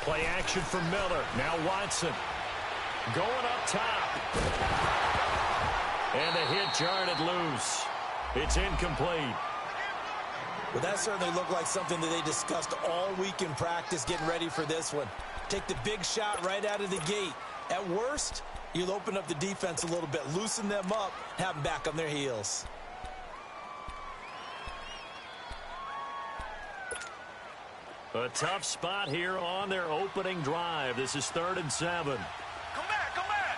Play action from Miller. Now Watson. Going up top. And the hit jarred it loose. It's incomplete. Well, that certainly looked like something that they discussed all week in practice getting ready for this one. Take the big shot right out of the gate. At worst, you'll open up the defense a little bit, loosen them up, have them back on their heels. A tough spot here on their opening drive. This is 3rd and 7. Come back, come back.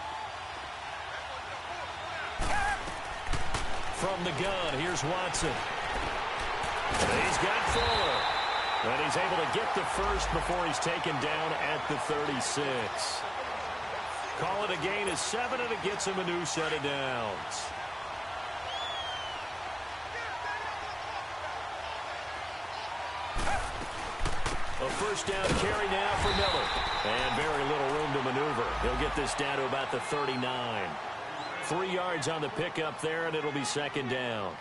From the gun, here's Watson. He's got Fuller. And he's able to get the first before he's taken down at the 36. Call it a gain of 7, and it gets him a new set of downs. A first down carry now for Miller. And very little room to maneuver. He'll get this down to about the 39. 3 yards on the pickup there, and it'll be 2nd down.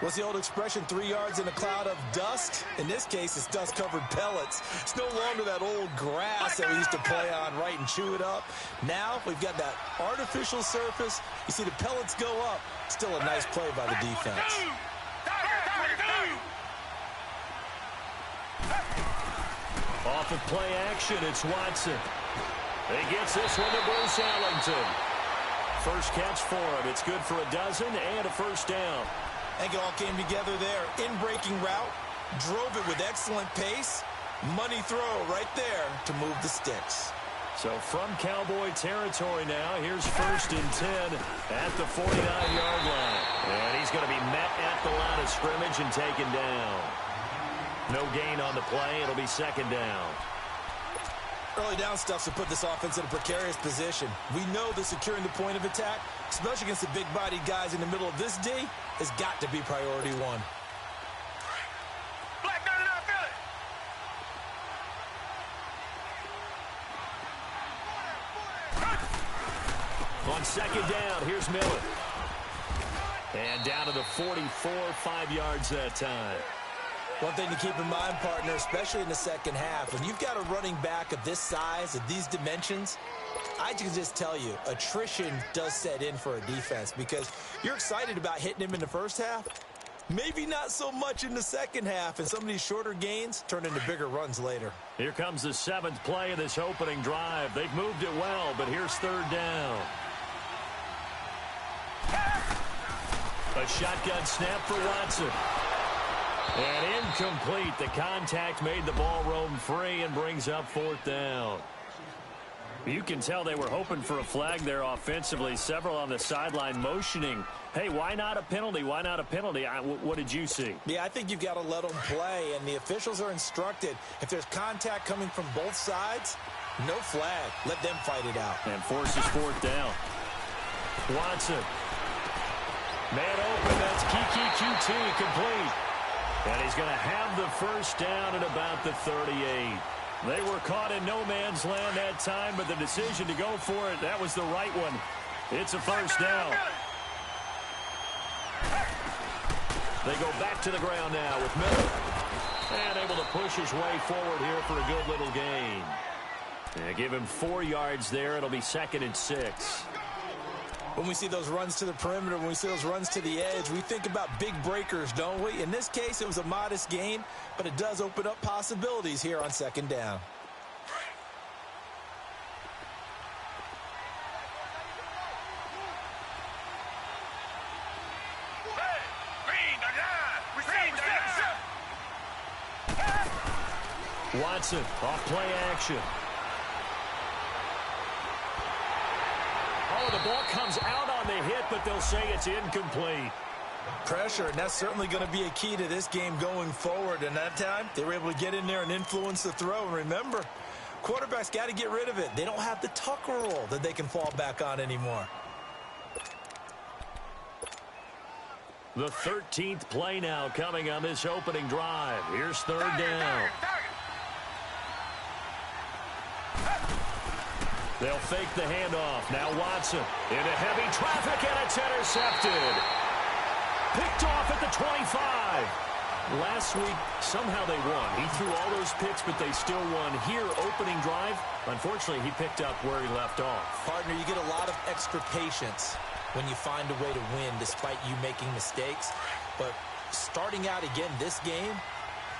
What's the old expression, 3 yards in a cloud of dust? In this case, it's dust-covered pellets. It's no longer that old grass that we used to play on, right, and chew it up. Now we've got that artificial surface. You see the pellets go up. Still a nice play by the defense. Off of play action, it's Watson. He gets this one to Bruce Ellington. First catch for him. It's good for a dozen and a first down. I think it all came together there. In-breaking route, drove it with excellent pace. Money throw right there to move the sticks. So from Cowboy territory now, here's 1st and 10 at the 49-yard line. And he's going to be met at the line of scrimmage and taken down. No gain on the play. It'll be 2nd down. Early down stuff to put this offense in a precarious position. We know that securing the point of attack, especially against the big-bodied guys in the middle of this D, has got to be priority 1. Black, no, feel it. On 2nd down, here's Miller. And down to the 44, 5 yards that time. One thing to keep in mind, partner, especially in the second half, when you've got a running back of this size, of these dimensions, I can just tell you, attrition does set in for a defense because you're excited about hitting him in the first half. Maybe not so much in the second half, and some of these shorter gains turn into bigger runs later. Here comes the 7th play of this opening drive. They've moved it well, but here's 3rd down. A shotgun snap for Watson. And incomplete. The contact made the ball roam free and brings up 4th down. You can tell they were hoping for a flag there offensively. Several on the sideline motioning. Hey, why not a penalty? Why not a penalty? What did you see? Yeah, I think you've got to let them play, and the officials are instructed. If there's contact coming from both sides, no flag. Let them fight it out. And forces 4th down. Watson. Man open. That's Kiki QT complete. And he's going to have the first down at about the 38. They were caught in no man's land that time, but the decision to go for it, that was the right one. It's a first down. They go back to the ground now with Miller. And able to push his way forward here for a good little gain. And give him 4 yards there. It'll be 2nd and 6. When we see those runs to the perimeter, when we see those runs to the edge, we think about big breakers, don't we? In this case, it was a modest gain, but it does open up possibilities here on 2nd down. Watson off play action. Oh, the ball comes out on the hit, but they'll say it's incomplete. Pressure, and that's certainly going to be a key to this game going forward. And that time, they were able to get in there and influence the throw. And remember, quarterbacks got to get rid of it. They don't have the tuck rule that they can fall back on anymore. The 13th play now coming on this opening drive. Here's 3rd down. They'll fake the handoff. Now Watson into heavy traffic, and it's intercepted. Picked off at the 25. Last week, somehow they won. He threw all those picks, but they still won. Here, opening drive, unfortunately, he picked up where he left off. Partner, you get a lot of extra patience when you find a way to win despite you making mistakes. But starting out again this game,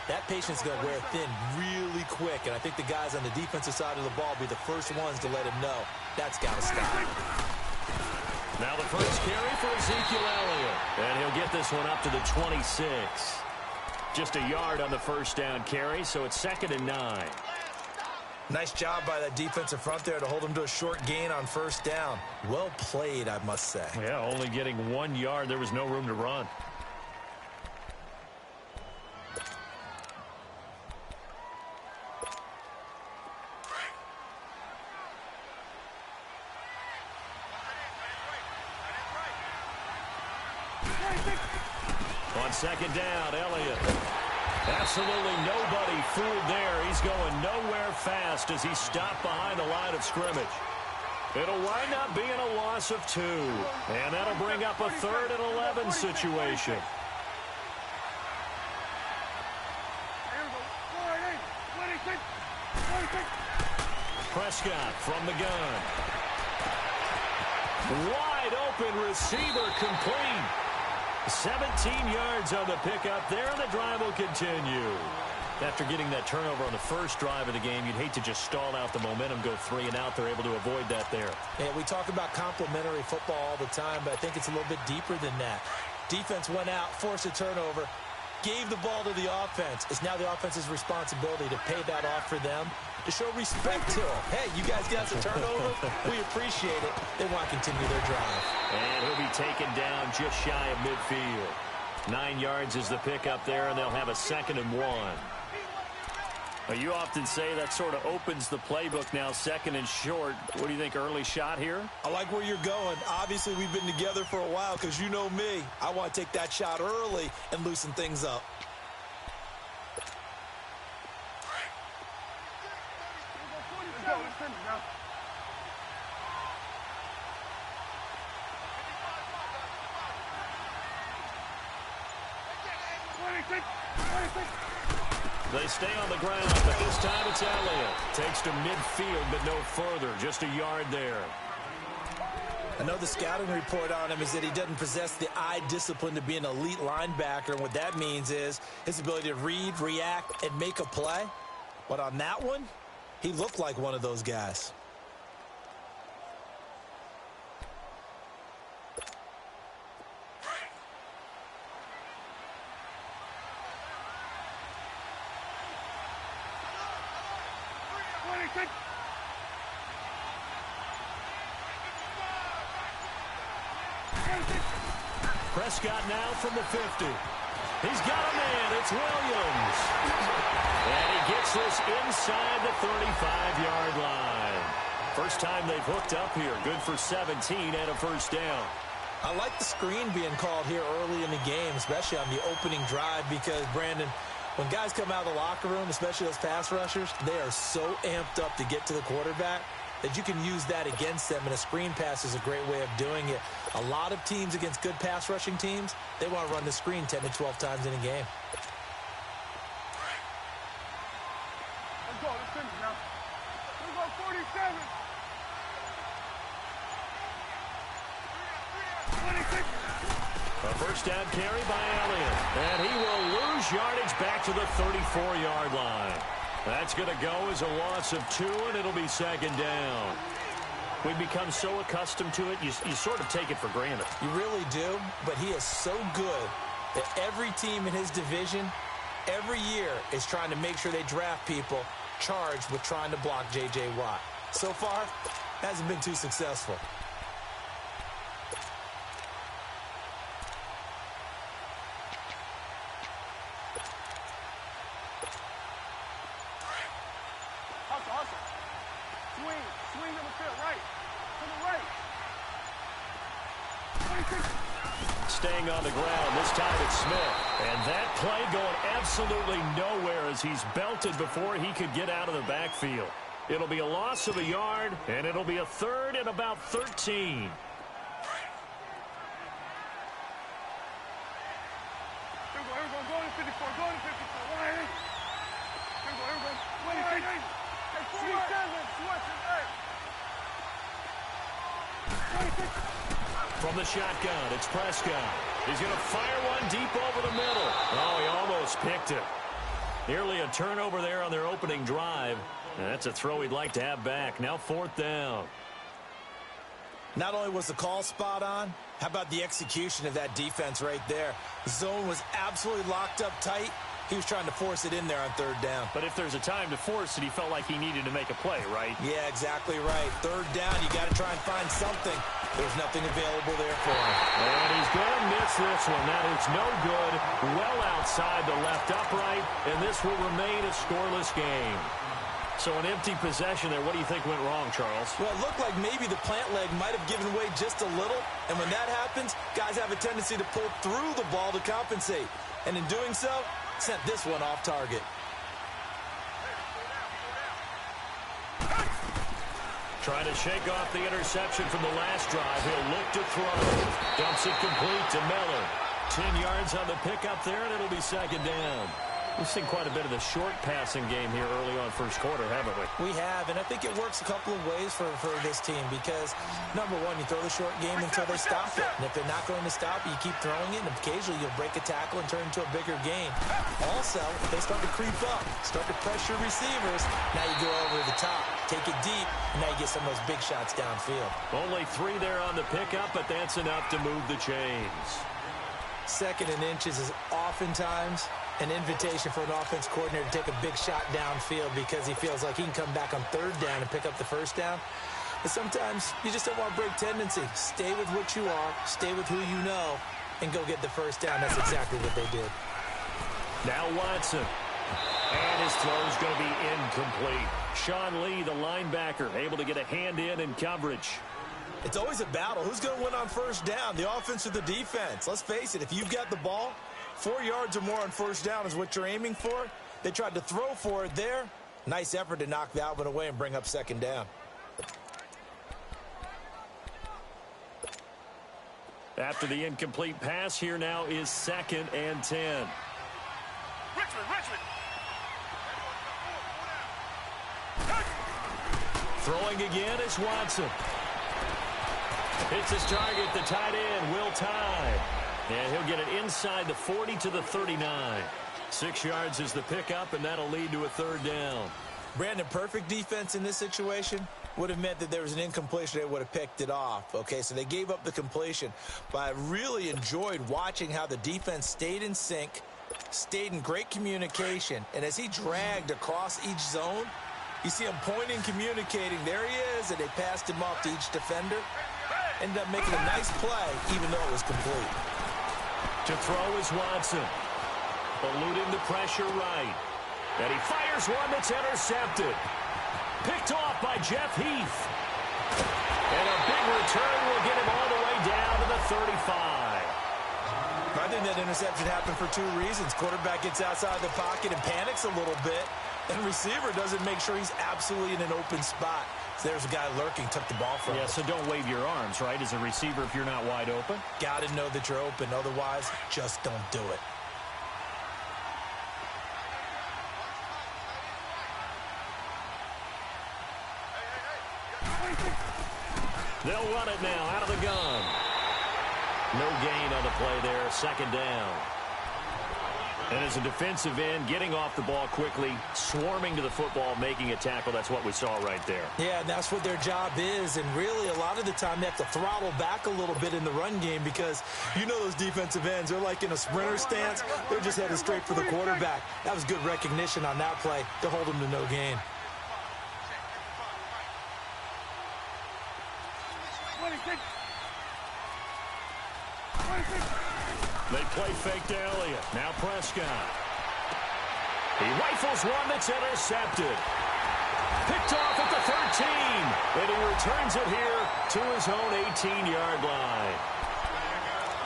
that patience is going to wear thin really quick. And I think the guys on the defensive side of the ball will be the first ones to let him know that's got to stop. Now the first carry for Ezekiel Elliott. And he'll get this one up to the 26. Just a yard on the first down carry, so it's 2nd and 9. Nice job by that defensive front there to hold him to a short gain on first down. Well played, I must say. Yeah, only getting 1 yard. There was no room to run. On 2nd down, Elliott. Absolutely nobody fooled there. He's going nowhere fast as he stopped behind the line of scrimmage. It'll wind up being a loss of 2. And that'll bring up a 3rd and 11 situation. Prescott from the gun. Wide open receiver complete. 17 yards on the pickup there, and the drive will continue. After getting that turnover on the first drive of the game, you'd hate to just stall out the momentum, go 3 and out. They're able to avoid that there. Yeah, we talk about complementary football all the time, but I think it's a little bit deeper than that. Defense went out, forced a turnover, gave the ball to the offense. It's now the offense's responsibility to pay that off for them, to show respect to them. Hey, you guys got the turnover. We appreciate it. They want to continue their drive. And he'll be taken down just shy of midfield. 9 yards is the pickup there, and they'll have a 2nd and 1. Well, you often say that sort of opens the playbook now, 2nd and short. What do you think, early shot here? I like where you're going. Obviously, we've been together for a while because you know me. I want to take that shot early and loosen things up. They stay on the ground, but this time it's Elliott. Takes to midfield, but no further. Just a yard there. I know the scouting report on him is that he doesn't possess the eye discipline to be an elite linebacker, and what that means is his ability to read, react, and make a play. But on that one, he looked like one of those guys. Prescott now from the 50. He's got a man. It's Williams. And he gets this inside the 35-yard line. First time they've hooked up here. Good for 17 and a first down. I like the screen being called here early in the game, especially on the opening drive, because, Brandon, when guys come out of the locker room, especially those pass rushers, they are so amped up to get to the quarterback that you can use that against them, and a screen pass is a great way of doing it. A lot of teams against good pass rushing teams, they want to run the screen 10 to 12 times in a game. Let's go. Let's finish now. Let's go 47. 26. A first down carry by Elliott. And he will lose yardage back to the 34-yard line. That's going to go as a loss of 2, and it'll be 2nd down. We've become so accustomed to it, you sort of take it for granted. You really do, but he is so good that every team in his division, every year, is trying to make sure they draft people charged with trying to block J.J. Watt. So far, hasn't been too successful. Staying on the ground, this time it's Smith. And that play going absolutely nowhere as he's belted before he could get out of the backfield. It'll be a loss of a yard, and it'll be a 3rd and about 13. Here we go. 54. Go to 54. 180. Here we go. 180. Hey, forward. Switch it. Hey. 26. From the shotgun, it's Prescott. He's going to fire one deep over the middle. Oh, he almost picked it. Nearly a turnover there on their opening drive. And that's a throw he'd like to have back. Now 4th down. Not only was the call spot on, how about the execution of that defense right there? The zone was absolutely locked up tight. He was trying to force it in there on 3rd down. But if there's a time to force it, he felt like he needed to make a play, right? Yeah, exactly right. 3rd down, you got to try and find something. There's nothing available there for him. And he's going to miss this one. That is no good. Well outside the left upright, and this will remain a scoreless game. So an empty possession there. What do you think went wrong, Charles? Well, it looked like maybe the plant leg might have given way just a little. And when that happens, guys have a tendency to pull through the ball to compensate. And in doing so, sent this one off target. Trying to shake off the interception from the last drive. He'll look to throw. Dumps it complete to Miller. 10 yards on the pickup there, and it'll be 2nd down. We've seen quite a bit of the short passing game here early on first quarter, haven't we? We have, and I think it works a couple of ways for this team because, number one, you throw the short game until they stop it. And if they're not going to stop it, you keep throwing it, and occasionally you'll break a tackle and turn it into a bigger game. Also, if they start to creep up, start to pressure receivers, now you go over the top, take it deep, and now you get some of those big shots downfield. Only 3 there on the pickup, but that's enough to move the chains. 2nd and inches is oftentimes an invitation for an offense coordinator to take a big shot downfield because he feels like he can come back on 3rd down and pick up the 1st down. But sometimes you just don't want to break tendency. Stay with what you are, stay with who you know, and go get the 1st down. That's exactly what they did. Now Watson. And his throw is going to be incomplete. Sean Lee, the linebacker, able to get a hand in coverage. It's always a battle. Who's going to win on 1st down, the offense or the defense? Let's face it, if you've got the ball, 4 yards or more on 1st down is what you're aiming for. They tried to throw for it there. Nice effort to knock that one away and bring up 2nd down. After the incomplete pass, here now is 2nd and 10. Richmond. Throwing again is Watson. Hits his target, the tight end, Will Tye. And he'll get it inside the 40 to the 39. 6 yards is the pickup, and that'll lead to a 3rd down. Brandon, perfect defense in this situation would have meant that there was an incompletion. They would have picked it off. Okay, so they gave up the completion. But I really enjoyed watching how the defense stayed in sync, stayed in great communication. And as he dragged across each zone, you see him pointing, communicating. There he is, and they passed him off to each defender. Ended up making a nice play, even though it was complete. To throw is Watson. Eluding the pressure right. And he fires one that's intercepted. Picked off by Jeff Heath. And a big return will get him all the way down to the 35. I think that interception happened for 2 reasons. Quarterback gets outside the pocket and panics a little bit. And receiver doesn't make sure he's absolutely in an open spot. So there's a guy lurking, took the ball from him. Yeah, so don't wave your arms, right, as a receiver if you're not wide open. Got to know that you're open. Otherwise, just don't do it. They'll run it now out of the gun. No gain on the play there, 2nd down. And as a defensive end, getting off the ball quickly, swarming to the football, making a tackle, that's what we saw right there. Yeah, and that's what their job is. And really, a lot of the time, they have to throttle back a little bit in the run game because you know those defensive ends, they're like in a sprinter stance. They're just headed straight for the quarterback. That was good recognition on that play to hold them to no gain. 26. They play fake to Elliott. Now Prescott. He rifles one that's intercepted. Picked off at the 13. And he returns it here to his own 18-yard line.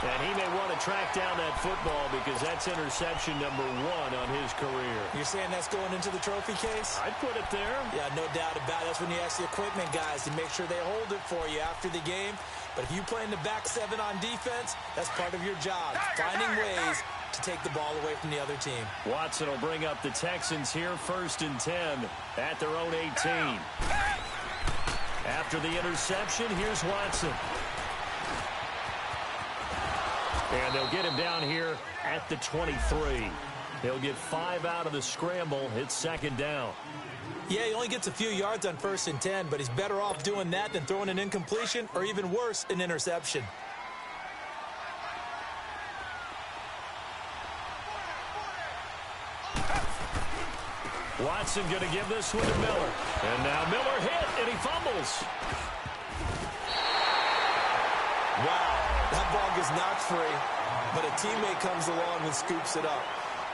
And he may want to track down that football because that's interception number 1 on his career. You're saying that's going into the trophy case? I'd put it there. Yeah, no doubt about it. That's when you ask the equipment guys to make sure they hold it for you after the game. But if you play in the back 7 on defense, that's part of your job, finding ways to take the ball away from the other team. Watson will bring up the Texans here, 1st and 10 at their own 18. After the interception, here's Watson. And they'll get him down here at the 23. They'll get 5 out of the scramble. It's 2nd down. Yeah, he only gets a few yards on 1st and 10, but he's better off doing that than throwing an incompletion or even worse, an interception. Watson going to give this one to Miller. And now Miller hit, and he fumbles. Wow, that ball gets knocked free, but a teammate comes along and scoops it up.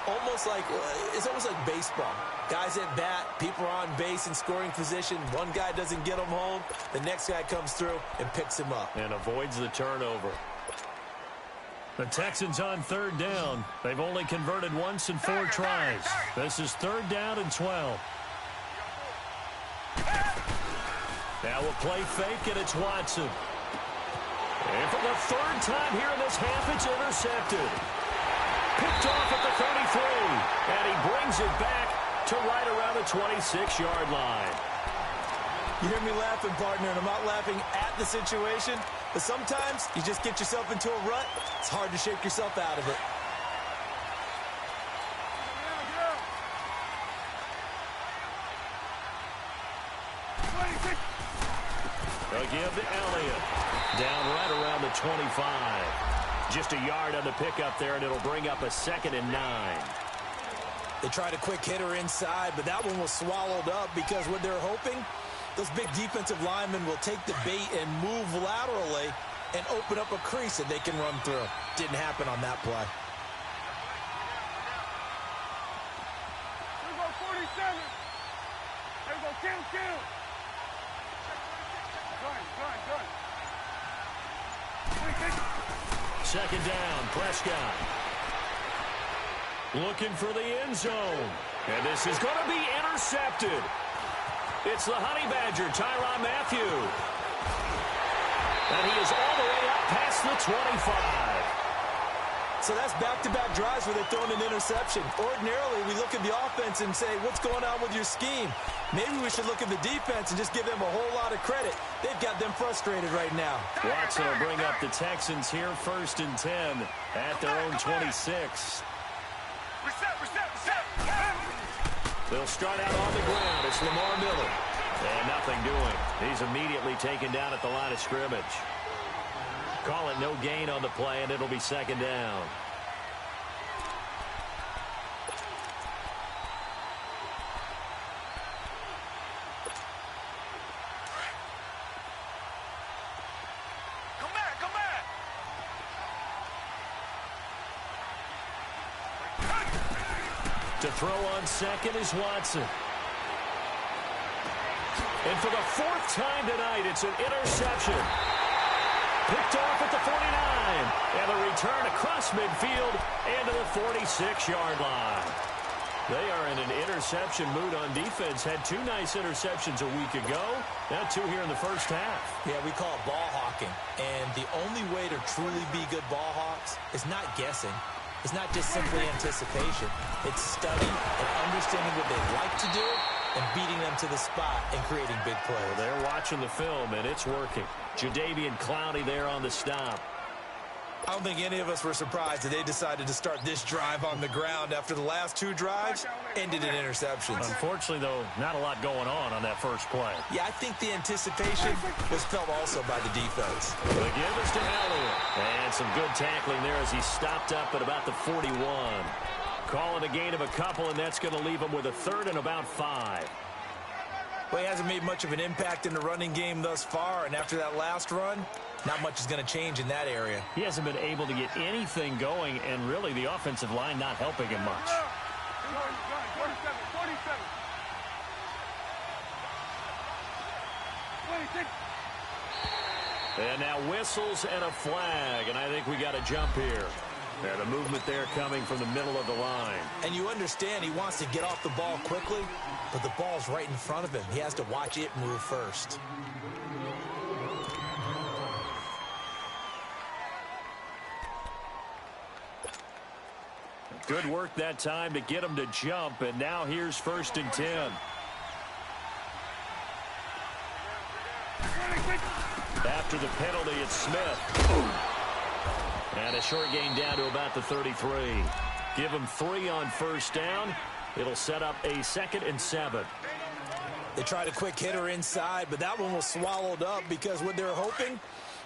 It's almost like baseball. Guys at bat, people are on base in scoring position. One guy doesn't get him home. The next guy comes through and picks him up. And avoids the turnover. The Texans on 3rd down. They've only converted once in 4 tries. This is 3rd down and 12. Now a play fake, and it's Watson. And for the 3rd time here in this half, it's intercepted. Picked off at the 33. And he brings it back to right around the 26-yard line. You hear me laughing, partner, and I'm not laughing at the situation, but sometimes you just get yourself into a rut. It's hard to shake yourself out of it. They'll give to Elliott. Down right around the 25. Just a yard on the pickup there, and it'll bring up a 2nd and 9. They tried a quick hitter inside, but that one was swallowed up because what they're hoping, those big defensive linemen will take the bait and move laterally and open up a crease that they can run through. Didn't happen on that play. Here we go, 47. Here we go, kill. Gun. 2nd down, Prescott. Looking for the end zone. And this is going to be intercepted. It's the Honey Badger, Tyrann Mathieu. And he is all the way up past the 25. So that's back-to-back drives where they're throwing an interception. Ordinarily, we look at the offense and say, what's going on with your scheme? Maybe we should look at the defense and just give them a whole lot of credit. They've got them frustrated right now. Watson will bring up the Texans here, 1st and 10 at their own 26. Reset. They'll start out on the ground. It's Lamar Miller. And nothing doing. He's immediately taken down at the line of scrimmage. Call it no gain on the play, and it'll be 2nd down. Come back. To throw on 2nd is Watson. And for the 4th time tonight, it's an interception. Picked off at the 49. And a return across midfield and to the 46-yard line. They are in an interception mood on defense. Had 2 nice interceptions a week ago. Now 2 here in the first half. Yeah, we call it ball hawking. And the only way to truly be good ball hawks is not guessing. It's not just simply anticipation. It's study and understanding what they like to do and beating them to the spot and creating big plays. Well, they're watching the film, and it's working. Jadeveon Clowney there on the stop. I don't think any of us were surprised that they decided to start this drive on the ground after the last 2 drives ended in interceptions. Unfortunately, though, not a lot going on that first play. Yeah, I think the anticipation was felt also by the defense. The give is to Elliott. And some good tackling there as he stopped up at about the 41. Call it a gain of a couple, and that's going to leave him with a 3rd and about 5. Well, he hasn't made much of an impact in the running game thus far, and after that last run, not much is going to change in that area. He hasn't been able to get anything going, and really the offensive line not helping him much. 47. 26. And now whistles and a flag, and I think we got a jump here. And a movement there coming from the middle of the line. And you understand he wants to get off the ball quickly, but the ball's right in front of him. He has to watch it move first. Good work that time to get him to jump, and now here's 1st and 10. After the penalty, it's Smith. And a short gain down to about the 33. Give him 3 on 1st down. It'll set up a 2nd and 7. They tried a quick hitter inside, but that one was swallowed up because what they're hoping,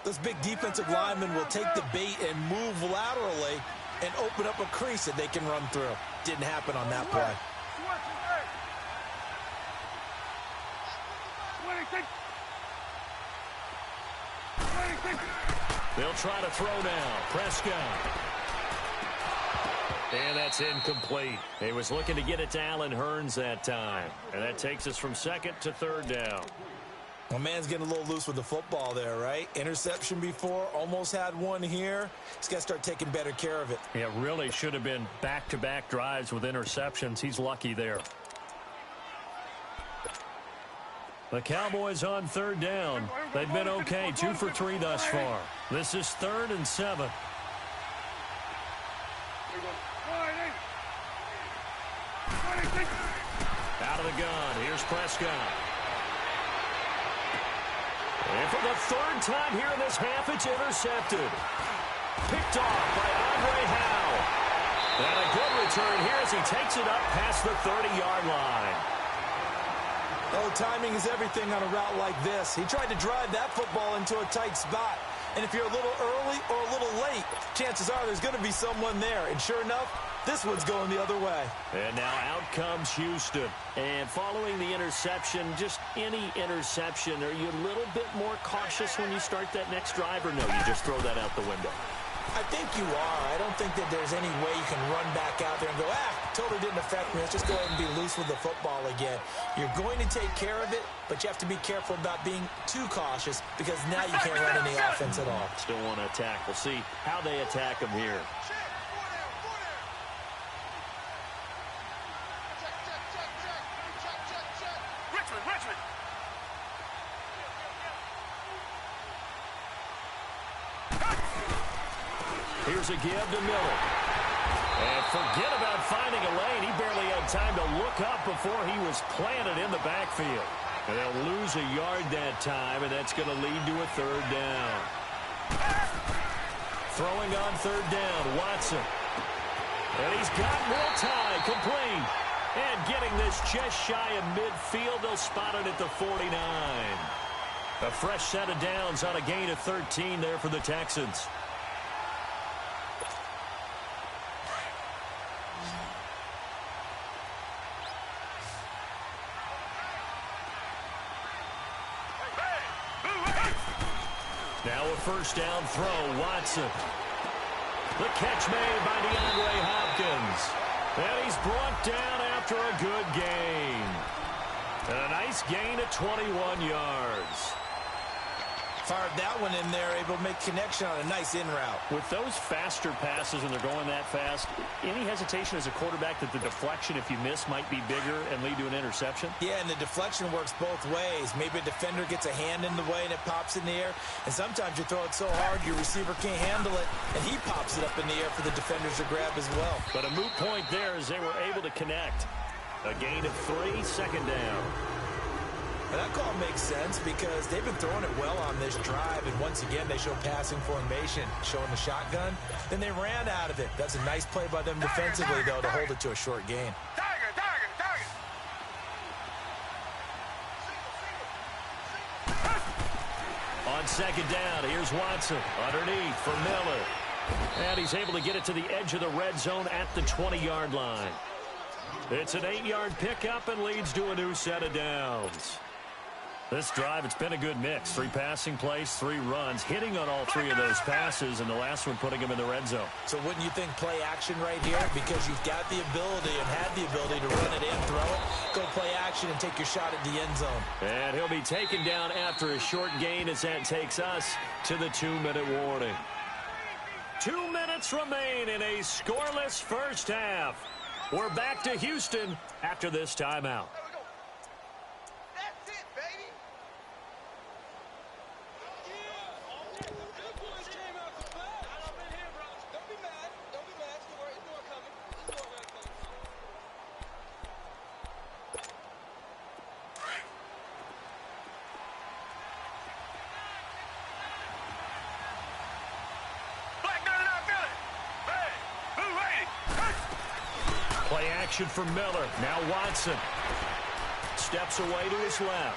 those big defensive linemen will take the bait and move laterally and open up a crease that they can run through. Didn't happen on that play. They'll try to throw now. Prescott. And that's incomplete. He was looking to get it to Allen Hurns that time. And that takes us from 2nd to 3rd down. My man's getting a little loose with the football there, right? Interception before, almost had one here. He's got to start taking better care of it. Yeah, really should have been back-to-back drives with interceptions. He's lucky there. The Cowboys on 3rd down. They've been okay, 2 for 3 thus far. This is 3rd and 7. Out of the gun, here's Prescott. And for the 3rd time here in this half, it's intercepted. Picked off by Andre Howe. And a good return here as he takes it up past the 30-yard line. Oh, timing is everything on a route like this. He tried to drive that football into a tight spot. And if you're a little early or a little late, chances are there's going to be someone there. And sure enough, this one's going the other way. And now out comes Houston. And following the interception, just any interception, are you a little bit more cautious when you start that next drive, or no, you just throw that out the window? I think you are. I don't think that there's any way you can run back out there and go, totally didn't affect me. Let's just go ahead and be loose with the football again. You're going to take care of it, but you have to be careful about being too cautious because now you can't run any offense at all. Still want to attack. We'll see how they attack him here. Here's a give to Miller. And forget about finding a lane. He barely had time to look up before he was planted in the backfield. And they'll lose a yard that time, and that's going to lead to a 3rd down. Throwing on 3rd down, Watson. And he's got more time, complete. And getting this just shy of midfield, they'll spot it at the 49. A fresh set of downs on a gain of 13 there for the Texans. Now a 1st down throw, Watson. The catch made by DeAndre Hopkins. And he's brought down after a good gain. And a nice gain of 21 yards. Fired that one in there, able to make connection on a nice in route. With those faster passes when they're going that fast, any hesitation as a quarterback that the deflection, if you miss, might be bigger and lead to an interception? Yeah, and the deflection works both ways. Maybe a defender gets a hand in the way and it pops in the air. And sometimes you throw it so hard your receiver can't handle it, and he pops it up in the air for the defenders to grab as well. But a moot point there as they were able to connect. A gain of 3, 2nd down. And that call makes sense because they've been throwing it well on this drive, and once again they show passing formation, showing the shotgun. Then they ran out of it. That's a nice play by them defensively, though, to hold it to a short gain. On 2nd down, here's Watson underneath for Miller. And he's able to get it to the edge of the red zone at the 20-yard line. It's an 8-yard pickup and leads to a new set of downs. This drive, it's been a good mix. 3 passing plays, 3 runs, hitting on all 3 of those passes, and the last one putting him in the red zone. So wouldn't you think play action right here? Because you've got the ability and had the ability to run it in, throw it, go play action, and take your shot at the end zone. And he'll be taken down after a short gain as that takes us to the 2-minute warning. 2 minutes remain in a scoreless first half. We're back to Houston after this timeout. Play action for Miller. Now Watson steps away to his left.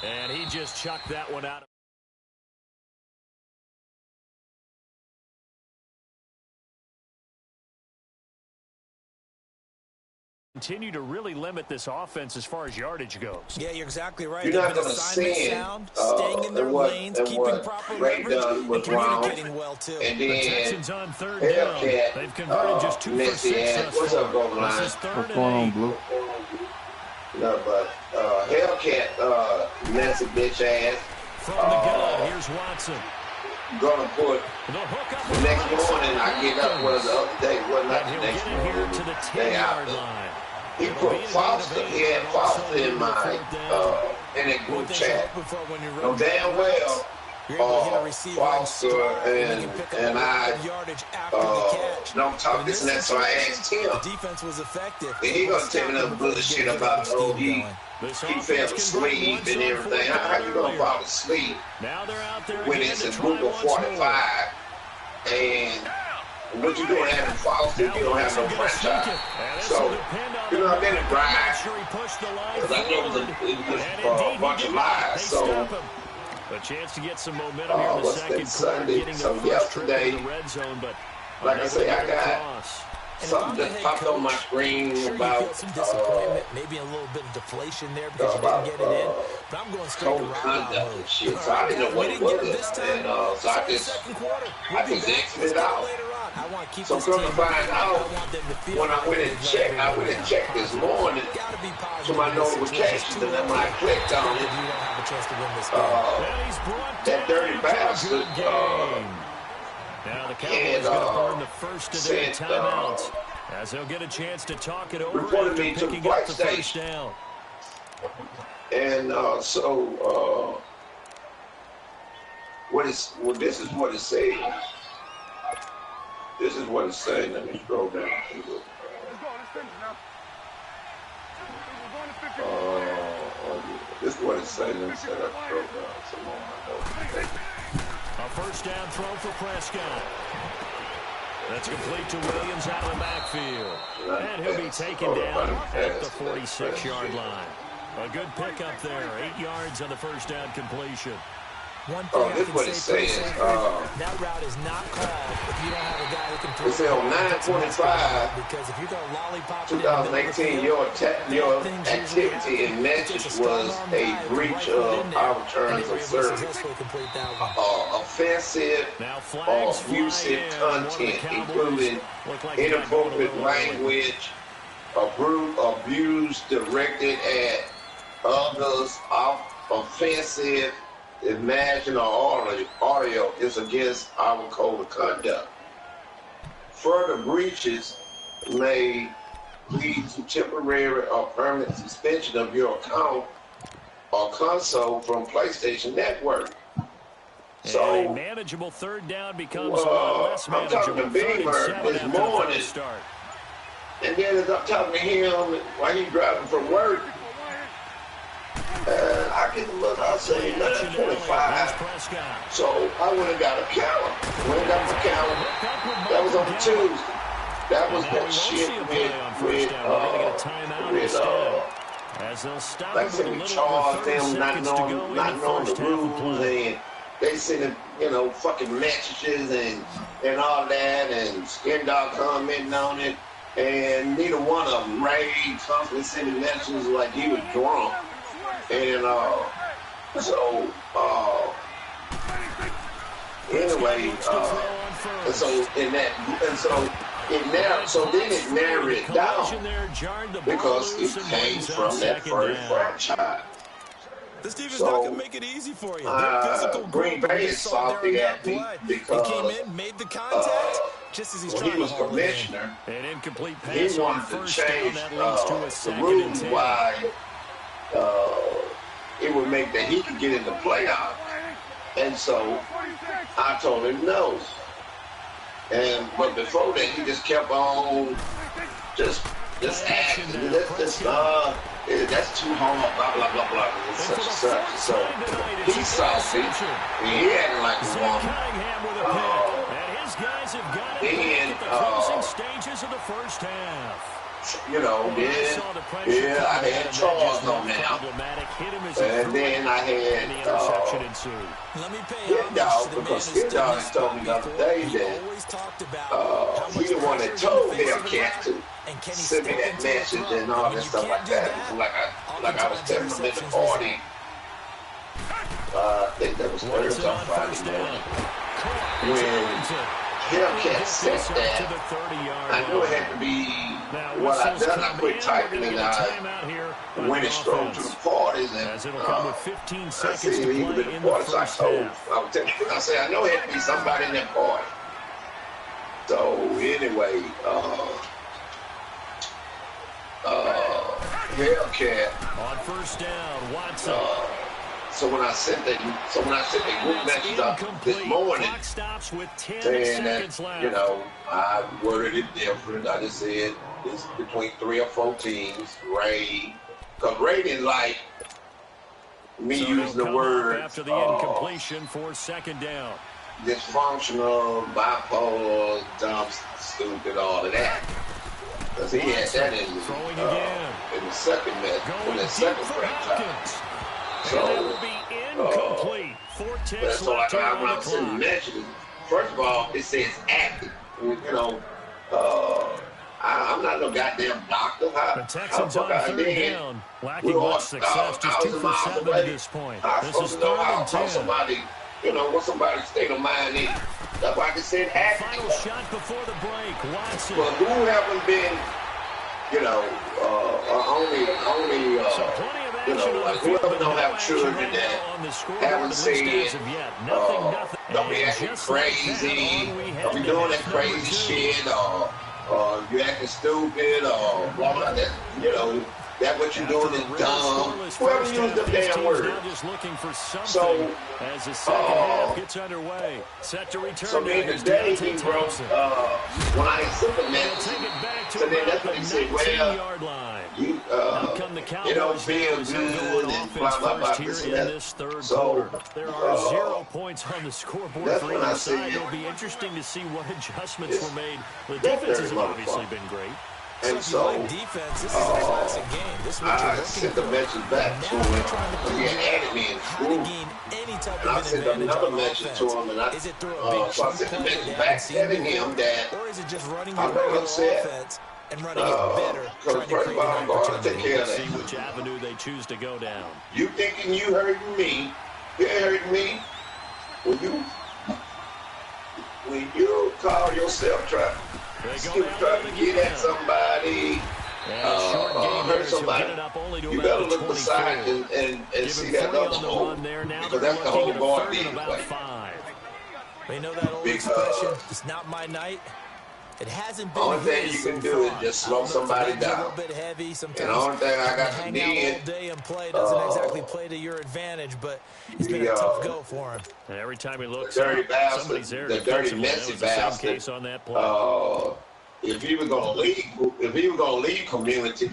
And he just chucked that one out. Continue to really limit this offense as far as yardage goes. Yeah, you're exactly right. You're not going to send staying in their lanes, keeping proper leverage, and communicating well, too. And The then Texans on third down. They've converted just 2 for 6 thus what's up, far. Goldenlion? This is 3rd What's going on, and 8. Blue? No, but Hellcat, messy bitch ass. From the gun, here's Watson. Gonna put The hook up the next morning. I get up the other day. Well, not and the he'll next get it here morning. to the Day 10-yard after. line. He put Foster. He had Foster in my in that group chat. No damn well. Foster and I don't talk this and that, so I asked him. The defense was effective. And he gonna tell me no bullshit about he fell asleep and everything. How you gonna fall asleep Now they're out there when again it's to a try group of once more. 45 and what you doing having Foster if you don't have no franchise? So, you know, I've been a grind because I know it was a bunch of lies. So, a chance to get some momentum here in the what's second that quarter, Sunday? getting So the first trip yesterday, in the red zone, but like I say, I got across. something that popped on my screen Sure, you about feel some disappointment, maybe a little bit of deflation there because you didn't get it in. But I'm going straight to code of rock conduct and shit. So I didn't know what it was. And so I just exited out. So come to find out, when I went and checked this morning to my notifications, and then when I clicked on it, that dirty bastard Now the Cowboys going to burn the first of their timeouts as they'll get a chance to talk it over reported after me to the picking up flight the first station. down. And this is what it says. This is what it's saying. Let me scroll down. Let's go. Let's finish now. We're going to 50. This is what it's saying. Let me set up scroll down some more. A first down throw for Prescott. That's complete to Williams out of the backfield. And he'll be taken down at the 46-yard line. A good pickup there. 8 yards on the first down completion. One thing I this can what it say says. that route is not called if you don't have a guy who can throw. It said on 9/25, because if you're going to lollipop it in the middle of the 2018, field, your activity and message was a breach of our terms of service. Offensive or abusive content, including inappropriate language, abuse directed at others, offensive, imagine or audio is against our code of conduct. Further breaches may lead to temporary or permanent suspension of your account or console from PlayStation Network. So, a manageable third down becomes a lot less I'm talking to manageable. Beamer this morning, and then as I'm talking to him while he's driving from work, I get a look, I say 9:25. So I went and got a counter. That was on Tuesday. That was that shit like I said, we charged them not knowing the rules, and they sending, fucking messages and all that, and Skin Dog commenting on it, and neither one of them, Ray, constantly sending messages like he was drunk. And so anyway, and so in that, and so it narrowed. So then it narrowed it down because it came from that first franchise. This defense not going to make it easy for you. They're physical. Green Bay is salty at me because he came in, made the contact, just as he's when trying he was to commissioner, An incomplete pass he on wanted to first change down. That leads to a the second rules and 10. why it would make that he could get in the playoffs. And so I told him no. But before that, he just kept on just acting. That's too hard, blah, blah, blah, blah. It's such and such. So he saw me, and he acted like he wanted. And his guys have got it Then, at the closing stages of the first half. You know, then, I had Charles on now. And then I had Let me pay Hit Dog, because Hit Dog told me the other day that he the one that told Hellcat to send me that message and all that stuff like that. Like I was telling him in the party. I think that was Thursday on Friday morning. When Hellcat said that, I knew it had to be what I done. I quit typing and I went and strolled to the parties and I said, he was in the party, so I said, I know it had to be somebody in that party. So anyway, Hellcat. On first down, Watson. So when I sent the group message up this morning, saying that, you know, I worded it different. I just said it's between 3 or 4 teams. Ray, because Ray didn't like me using the word after the incompletion for second down. Dysfunctional, bipolar, dumb, stupid, all of that. Because he had that in the second message, in the second franchise. So, that's why I'm sending messages. First of all, it says active. You know, I'm not no goddamn doctor. The Texans on third down, lacking much success, just 2 for 7 at this point. I'm supposed to know how somebody, you know, what somebody's state of mind is. That's why I just said active. Final shot before the break, Watson. But who haven't been, you know, only you know, like whoever don't have children that haven't seen, don't be acting crazy, don't be doing that crazy shit, or you acting stupid, or blah, blah, that, you know, that what you're doing is dumb. Whoever used them damn words. So, as the second half gets underway, set to return. So then today he wrote, when I sent the message, so then that's what he said, well, you don't feel good and blah, blah, blah, this and that. So, there are 0 points on the scoreboard for either side. It'll be interesting to see what adjustments were made. The defense has obviously been great. And so, defense, this is a classic game. This is what I you're sent the message back to him because he had added me in school. And I sent another message to him, and so I sent the message back telling him that I'm very upset. Because first of all, I'm going to take care of that. Which avenue they choose to go down. You thinking you hurting me? You ain't hurting me. When you call yourself trying to get at somebody, hurt somebody, you better look beside and see that other hole, because that's the whole guard anyway. They know that old expression, it's not my night. It hasn't been. The only thing you can do is just slow somebody down. And the only thing I got to do all day and play doesn't exactly play to your advantage, but it's been a tough go for him. And every time he looks, the dirty bastard, somebody's there. The dirty messy bastard. On that play. If he was gonna leave community,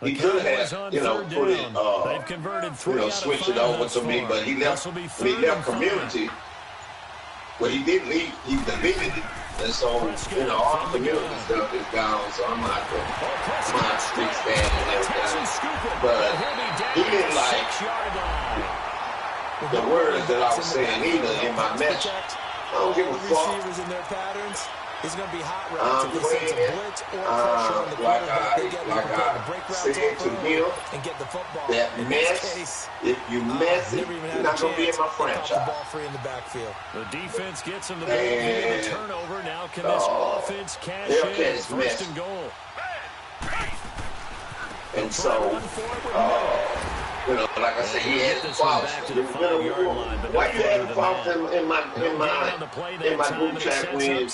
he could have, you know, put it, They've converted 3 you know, switch it over to me. But he left. When he left community, well, he didn't leave. He deleted it. And so, you know, all the community stuff is gone, so I'm not going to fix that and everything. But he didn't like the words that I was saying either in my message. I don't give a fuck. is going to be hot routes if they sense a blitz or pressure on the quarterback. They get prepared to break routes off early and get the football. That in mess, this case, if you mess it, you're not going to be in my franchise. The ball free in the backfield. The defense gets him the ball via the turnover. Now can this offense cash in? First and goal. And so, like I said, he had faults. Why you had faults in my group chat when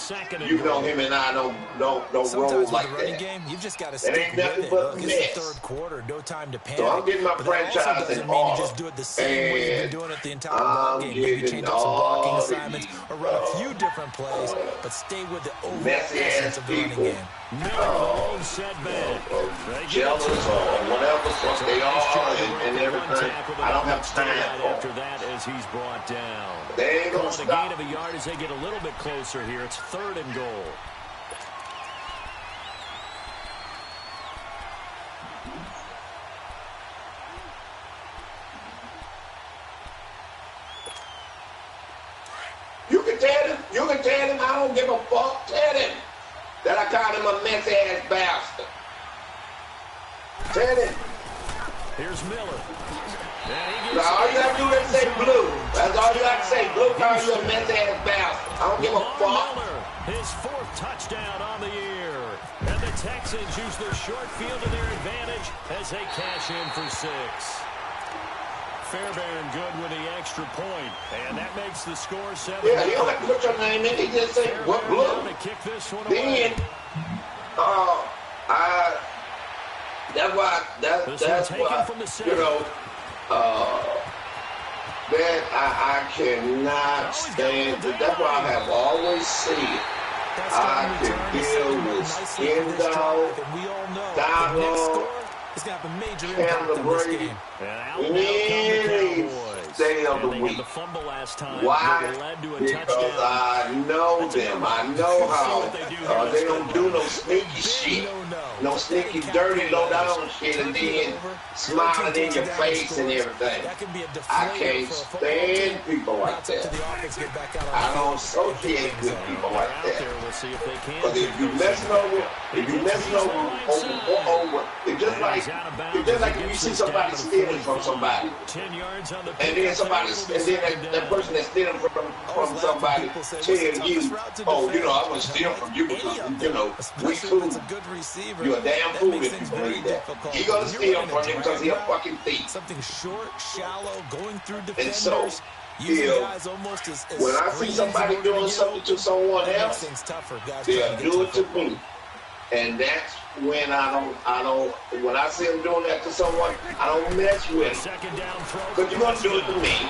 you know him and I don't roll like that? Game, you've just got to stick ain't nothing but with it. It's the third quarter, no time to panic. So I'm getting my franchise in order. You just do it the same way you've been doing it the entire ball game. Maybe change up some blocking assignments or run a few different plays, but stay with the overall essence of the running game. Jealous or whatever, so they are and everything. I don't have time after that as he's brought down. They ain't gonna stop. A gain of a yard as they get a little bit closer here. It's third and goal. You can tell him I don't give a fuck. Tell him that I called him a messy-ass bastard. Tell him. Here's Miller. Now, all you got to do is say Blue. That's all you got to say. Blue calls you a messy-ass bastard. I don't give a fuck. Miller, his fourth touchdown on the year. And the Texans use their short field to their advantage as they cash in for 6. Fairbairn good with the extra point, and that makes the score 7. Yeah, you don't have to put your name in. He just say, what, Blue? Then, that's why, you know, that I cannot stand. That's why I have always said I can deal with skin dog, dialogue, Cameron Brady, any day of the week. Why? Because I know them. I know how they don't do no sneaky shit. No sneaky, dirty, low-down shit, and then smiling in your face and everything. I can't stand people like that. I don't associate with people like that. Because if you messing over, it's just like if you see somebody stealing from somebody, and then that person that's stealing from somebody tell you, oh, you know, I'm gonna steal from you because we cool. You're a damn fool if you believe that. You're gonna steal from him because he's a fucking thief. Something short, shallow, going through defenders. And so, when I see somebody doing something to someone else, they'll do it to me. And that's when when I see them doing that to someone, I don't mess with them. Because you're going to do it to me.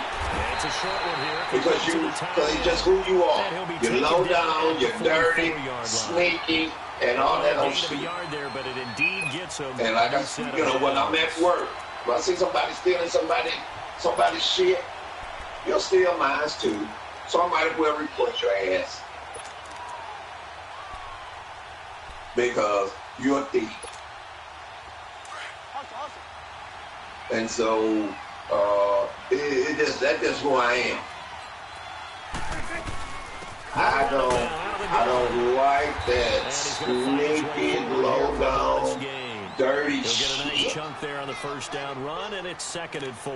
Because it's just who you are. You're low down, you're dirty, sneaky, and all that old shit. And like I said, when I'm at work, when I see somebody stealing somebody's shit, you'll steal mine too. So I might as well report your ass. Because you're a thief. And so, that's just who I am. I don't like that sneaky, low down, dirty shit. Chunk there on the first down run, and it's 2nd and 4.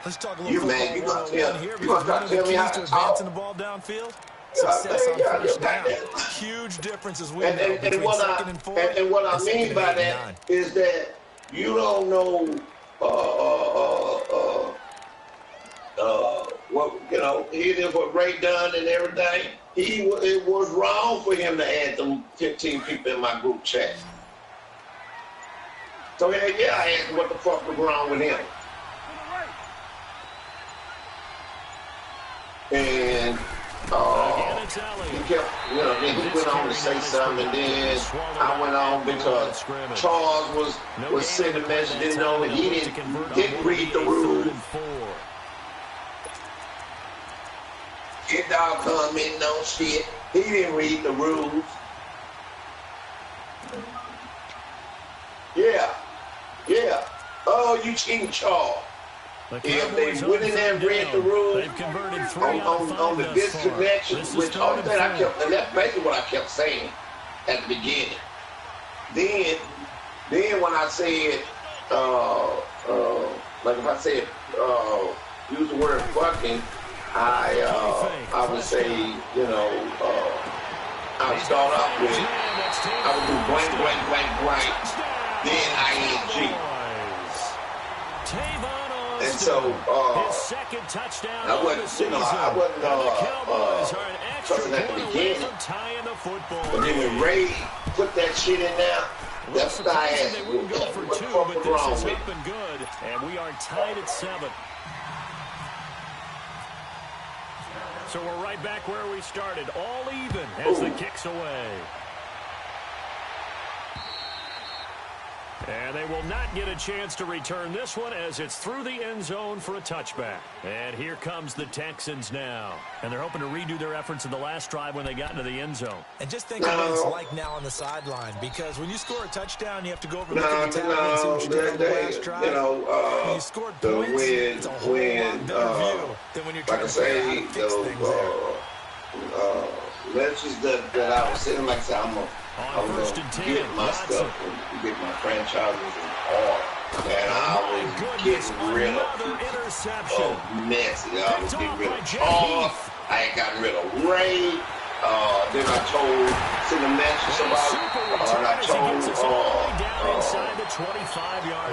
Let's talk a little football. You gonna tell me how to talk? The ball downfield. Success on first down. Huge difference as we know between 2nd and 4. And what I mean by that is that you don't know what he did what Ray done and everything. It was wrong for him to add them 15 people in my group chat. So I asked what the fuck was wrong with him. And he kept, then he went on to say something, and then I went on because Charles was sending a message, didn't know that he didn't read the rules. Kid dog commenting on shit. He didn't read the rules. Yeah. Oh, you cheating, Charles. if they went in there and read the rules on the disconnection, which all that I kept, and that's basically what I kept saying at the beginning. Then when I said, like if I said, use the word fucking, I would say, you know, I would start off with, I would do blank, blank, blank, blank, then ing. And so, I wasn't, you know, trusting at the beginning. But then when Ray put that shit in there, that's what I asked. What the fuck was wrong with it? And we are tied at 7. So we're right back where we started, all even as the kick's away. And they will not get a chance to return this one as it's through the end zone for a touchback. And here comes the Texans now. And they're hoping to redo their efforts in the last drive when they got into the end zone. And just think of what it's like now on the sideline, because when you score a touchdown, you have to go over and look at the tackle and see what you did on the last drive. You know, when you scored points, it's a whole lot better view than when you're trying to fix things there. Messages that I was sitting like I said, I'm going to get my stuff and get my franchises in order. And I was getting rid of message. I was getting rid of Charles. I ain't gotten rid of Ray. Then I told, sent a message about, and I told,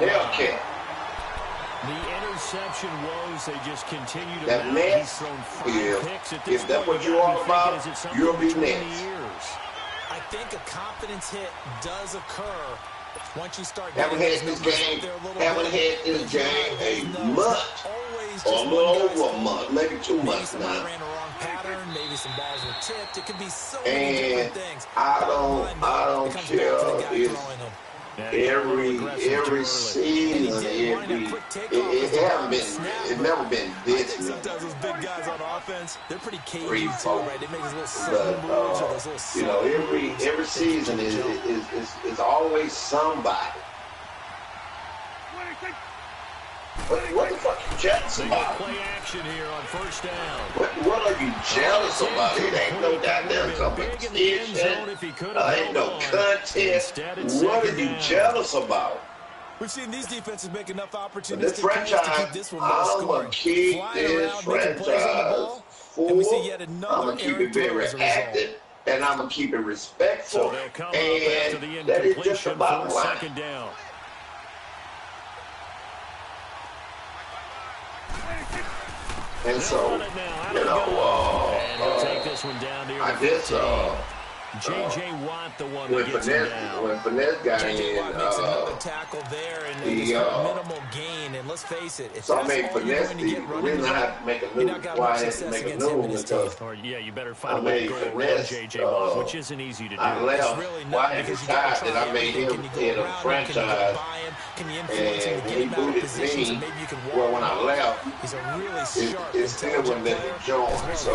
Hellcat. The interception was they just continue to that mess, if that's what you're all about, you'll be next. I think a confidence hit does occur once you start haven't had this game a month or a little over a month, maybe 2 months now. Ran a wrong pattern, maybe some balls were tipped. It could be so many different things. I don't care if every season it's never been this. Sometimes those big guys on offense, they're pretty cagey too, right? They make those little sudden moves or those little, you know, every season is always somebody. What the fuck are you jealous about? Play action here on first down. What are you jealous about? It ain't no goddamn competition. Ain't no contest. What are you jealous about? We've seen these defenses make enough opportunities to keep this one low scoring. I'm going to keep this franchise full. I'm going to keep it very active. And I'm going to keep it respectful. And that is just about right. And so, you know, I guess J.J. Watt, the one that gets him down. When Finesse got J.J. in, Watt makes another tackle there, and minimal gain. And let's face it, if so that's I mean, all you're going to get running, we have to make a new. Why I have to make a new one because yeah, you better find a way to go around J.J. Watt, which isn't easy to do. I left. Really why I decided that I made him head of the franchise, and when he booted me, well, when I left, he's a really sharp, it still wouldn't let me join. So,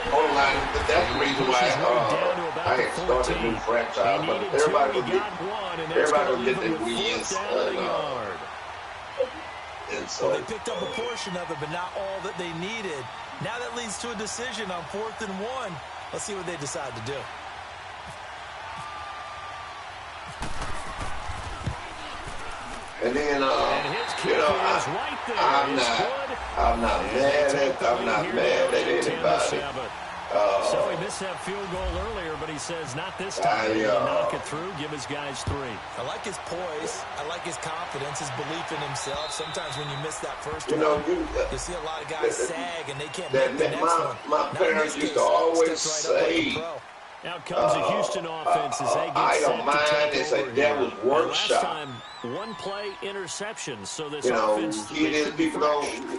hold on, that's the reason why I had started a new franchise, but everybody will get their wins. And so they picked up a portion of it, but not all that they needed. Now that leads to a decision on 4th and 1. Let's see what they decide to do. And then, you know, I'm not mad at anybody. So he missed that field goal earlier, but he says not this time. He'll knock it through, give his guys 3. I like his poise. I like his confidence, his belief in himself. Sometimes when you miss that first one, you see a lot of guys sag and they can't make the next one. My parents used to always say, out comes the Houston offense as they get I don't mind. It's a devil's workshop. Last time, one play interception. So this offense, people don't, even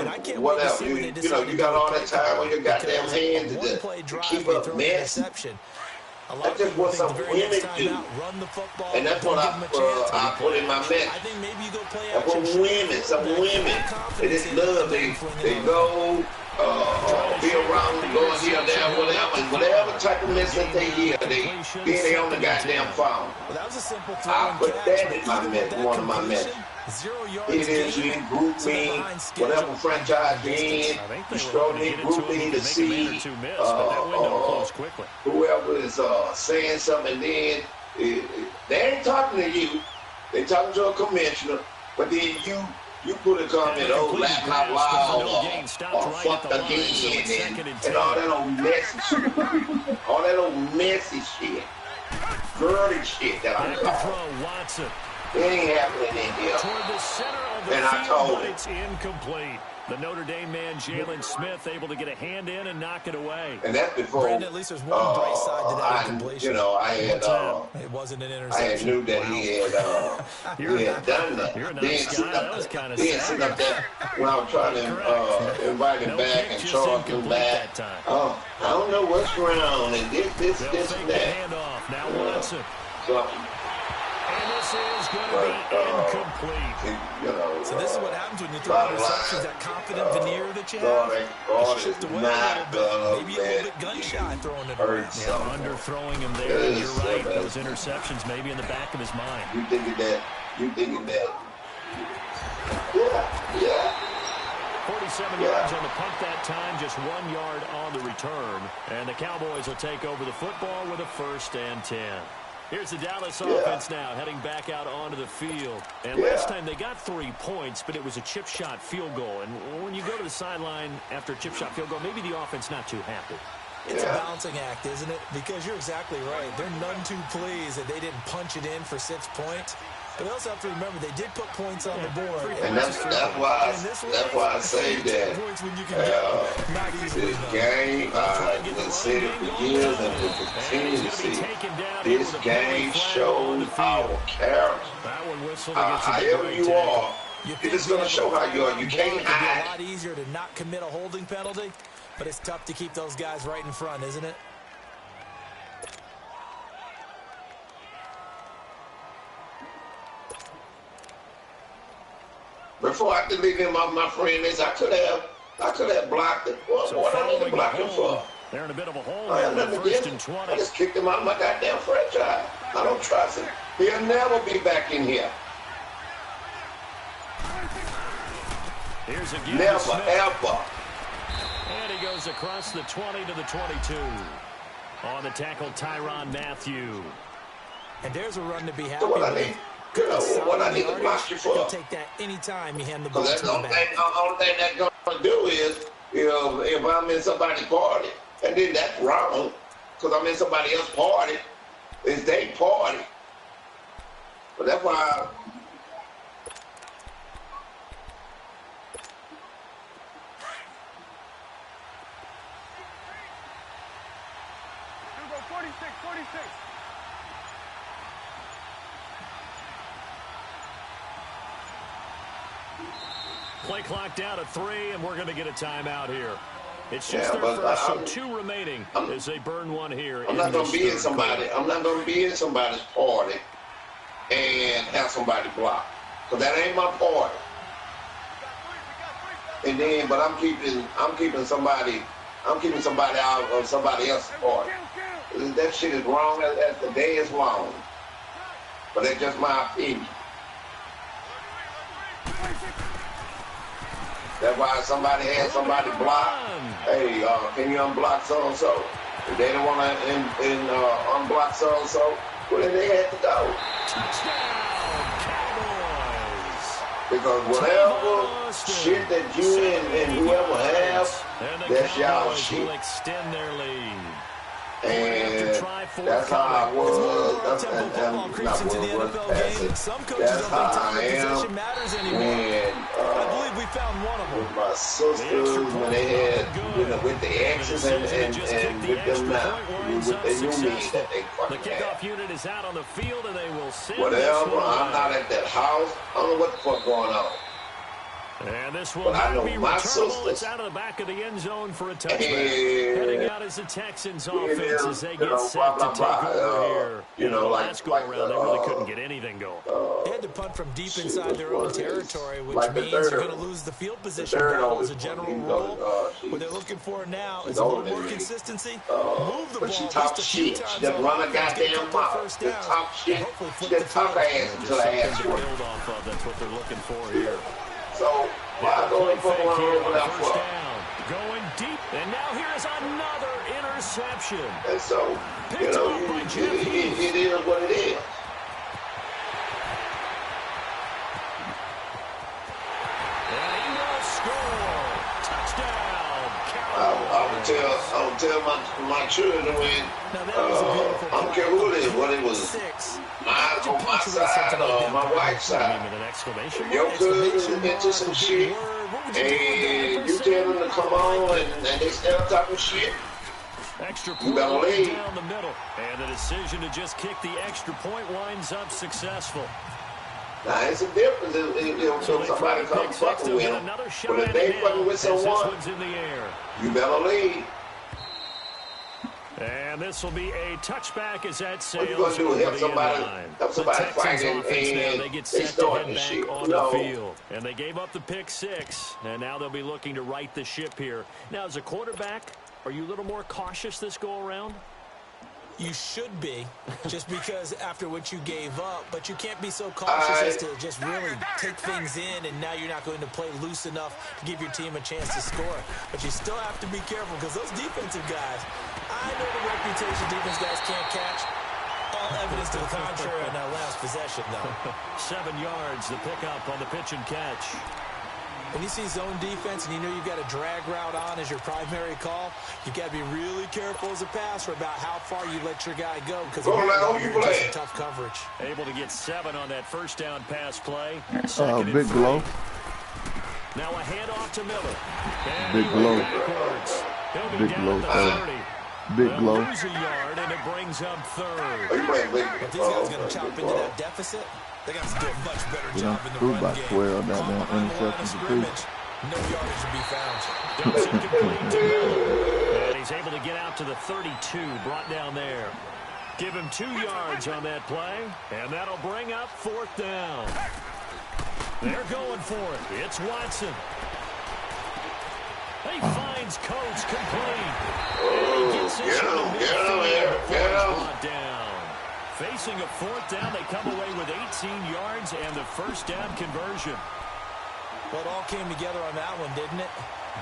if whatever, you got all that time on your goddamn hands to keep up mess. That's just what some women do. And that's what I put in my message. That's what some women, they just love, they go, be around, go here, there, whatever, and whatever type of mess that they hear, they on the goddamn phone. Well, that was a simple throw I put that in my one of my messages. It is you in group me, whatever franchise you're in, you struggle in group me to see whoever is saying something, and then they ain't talking to you. They talking to a commissioner, but then you put a comment, oh, laugh out loud, or fuck again, and all that old messy shit. All that old messy shit. Dirty shit that I call. It ain't happening in here. Toward the center of the and I told him. It's incomplete. The Notre Dame man, Jalen Smith, able to get a hand in and knock it away. And that's before Brandon, at least there's one bright side to that incompletion. It wasn't an interception. I had knew that he had done that. You're a nice guy. That was kind of sad. Up there when I was trying to invite him back and charge him back. I don't know what's wrong, and this, and that. Handoff. Now Watson. And this is going to be incomplete. So this is what happens when you throw interceptions, that confident veneer that you have. Shift away a little bit, maybe a little bit gun-shy throwing it around. Yeah, underthrowing him there. You're right. Those interceptions maybe in the back of his mind. You thinking that. Yeah. 47 yards on the punt that time, just 1 yard on the return. And the Cowboys will take over the football with a 1st and 10. Here's the Dallas offense now, heading back out onto the field. And last time they got 3 points, but it was a chip shot field goal. And when you go to the sideline after a chip shot field goal, maybe the offense not too happy. It's a balancing act, isn't it? Because you're exactly right. They're none too pleased that they didn't punch it in for 6 points. But we also have to remember they did put points on the board. And that's why I say that this game, I've said it for years and will continue to see. This game shows our character. However you are, it is going to show how you are. You can't hide. It's a lot easier to not commit a holding penalty, but it's tough to keep those guys right in front, isn't it? Before I deleted him off my friend list, I could have blocked it. What I need to block him for? They're in a bit of a hole. I have nothing against him. I just kicked him out of my goddamn franchise. I don't trust him. He'll never be back in here. Here's a never, ever. And he goes across the 20 to the 22. On the tackle, Tyrann Mathieu. And there's a run to be happy with. What I need to block you for. You'll take that anytime you hand the ball to the only thing that's going to do is, if I'm in somebody's party, and then that's wrong, because I'm in somebody else's party, it's their party. But that's why Go 46. Play clock down to 3, and we're going to get a timeout here. It's just their first, so 2 remaining as they burn one here. I'm not going to be in somebody. I'm not going to be in somebody's party and have somebody blocked, because that ain't my party. And then, but I'm keeping somebody out of somebody else's party. That shit is wrong. As the day is long. But that's just my opinion. That's why somebody had somebody blocked. Hey, can you unblock so-and-so? If they don't want to unblock so-and-so, well, then they had to go. Touchdown, Cowboys. Because whatever shit that you and whoever have, that's y'all shit. Will extend their lead. And that's how I was. That's how I am. I believe we found one of them. With my sisters, when they had, with the exes and with them now. With the new me that they fucking The kickoff unit is out on the field, and they will send whatever, I'm not at that house. I don't know what the fuck going on. And this will not be returnable. It's out of the back of the end zone for a touchback. Heading out is the Texans offense as they get set to take over here. You know, last go around, they really couldn't get anything going. They had to punt from deep inside their own territory, which means you're going to lose the field position battle as a general rule. What they're looking for now is a little more consistency. Move the ball just a few times. Just run a goddamn mouth. Just talk shit. Just talk her ass until I ask you. Build off of. That's what they're looking for here. So, why go and put one over that for? Going deep, and now here is another interception. And so, you know, it is what it is. And he will score. Touchdown. I would tell my children when, I don't care who it is, what it was, on my side or my wife's side. If your cousin into some shit, and you tell them to come on and they start talking shit, Extra you point better leave. down the middle. And the decision to just kick the extra point winds up successful. now it's a difference if somebody comes fucking with them. But if they fucking with someone, in the air. you better leave. And this will be a touchback as that sails What you gonna do? over Help the somebody end line. fight and They get set to starting head this back shit. on No. the field. And they gave up the pick six, and now they'll be looking to right the ship here. Now, as a quarterback, are you a little more cautious this go-around? You should be, just because after what you gave up, but you can't be so cautious as to just really take things in, and now you're not going to play loose enough to give your team a chance to score. But you still have to be careful, because those defensive guys, I know the reputation defense guys can't catch. All evidence to the contrary on that last possession, though. 7 yards, the pickup on the pitch and catch. When you see zone defense and you know you've got a drag route on as your primary call, you've got to be really careful as a passer about how far you let your guy go, because you're in tough coverage. Able to get 7 on that first down pass play. Big blow. Now a handoff to Miller. And Big blow. Big blow. Big blow. Lose a yard, and it brings up third. But these guys going to chop into that deficit. They got to do a much better job in the run about game. 12 that damn interception to 3. No yardage to be found. Dumps it complete to Miller. And he's able to get out to the 32, brought down there. Give him 2 yards on that play, and that'll bring up 4th down. They're going for it. It's Watson. He finds Coates complete. And he gets his brought down. Facing a 4th down, they come away with 18 yards and the first down conversion. Well, it all came together on that one, didn't it?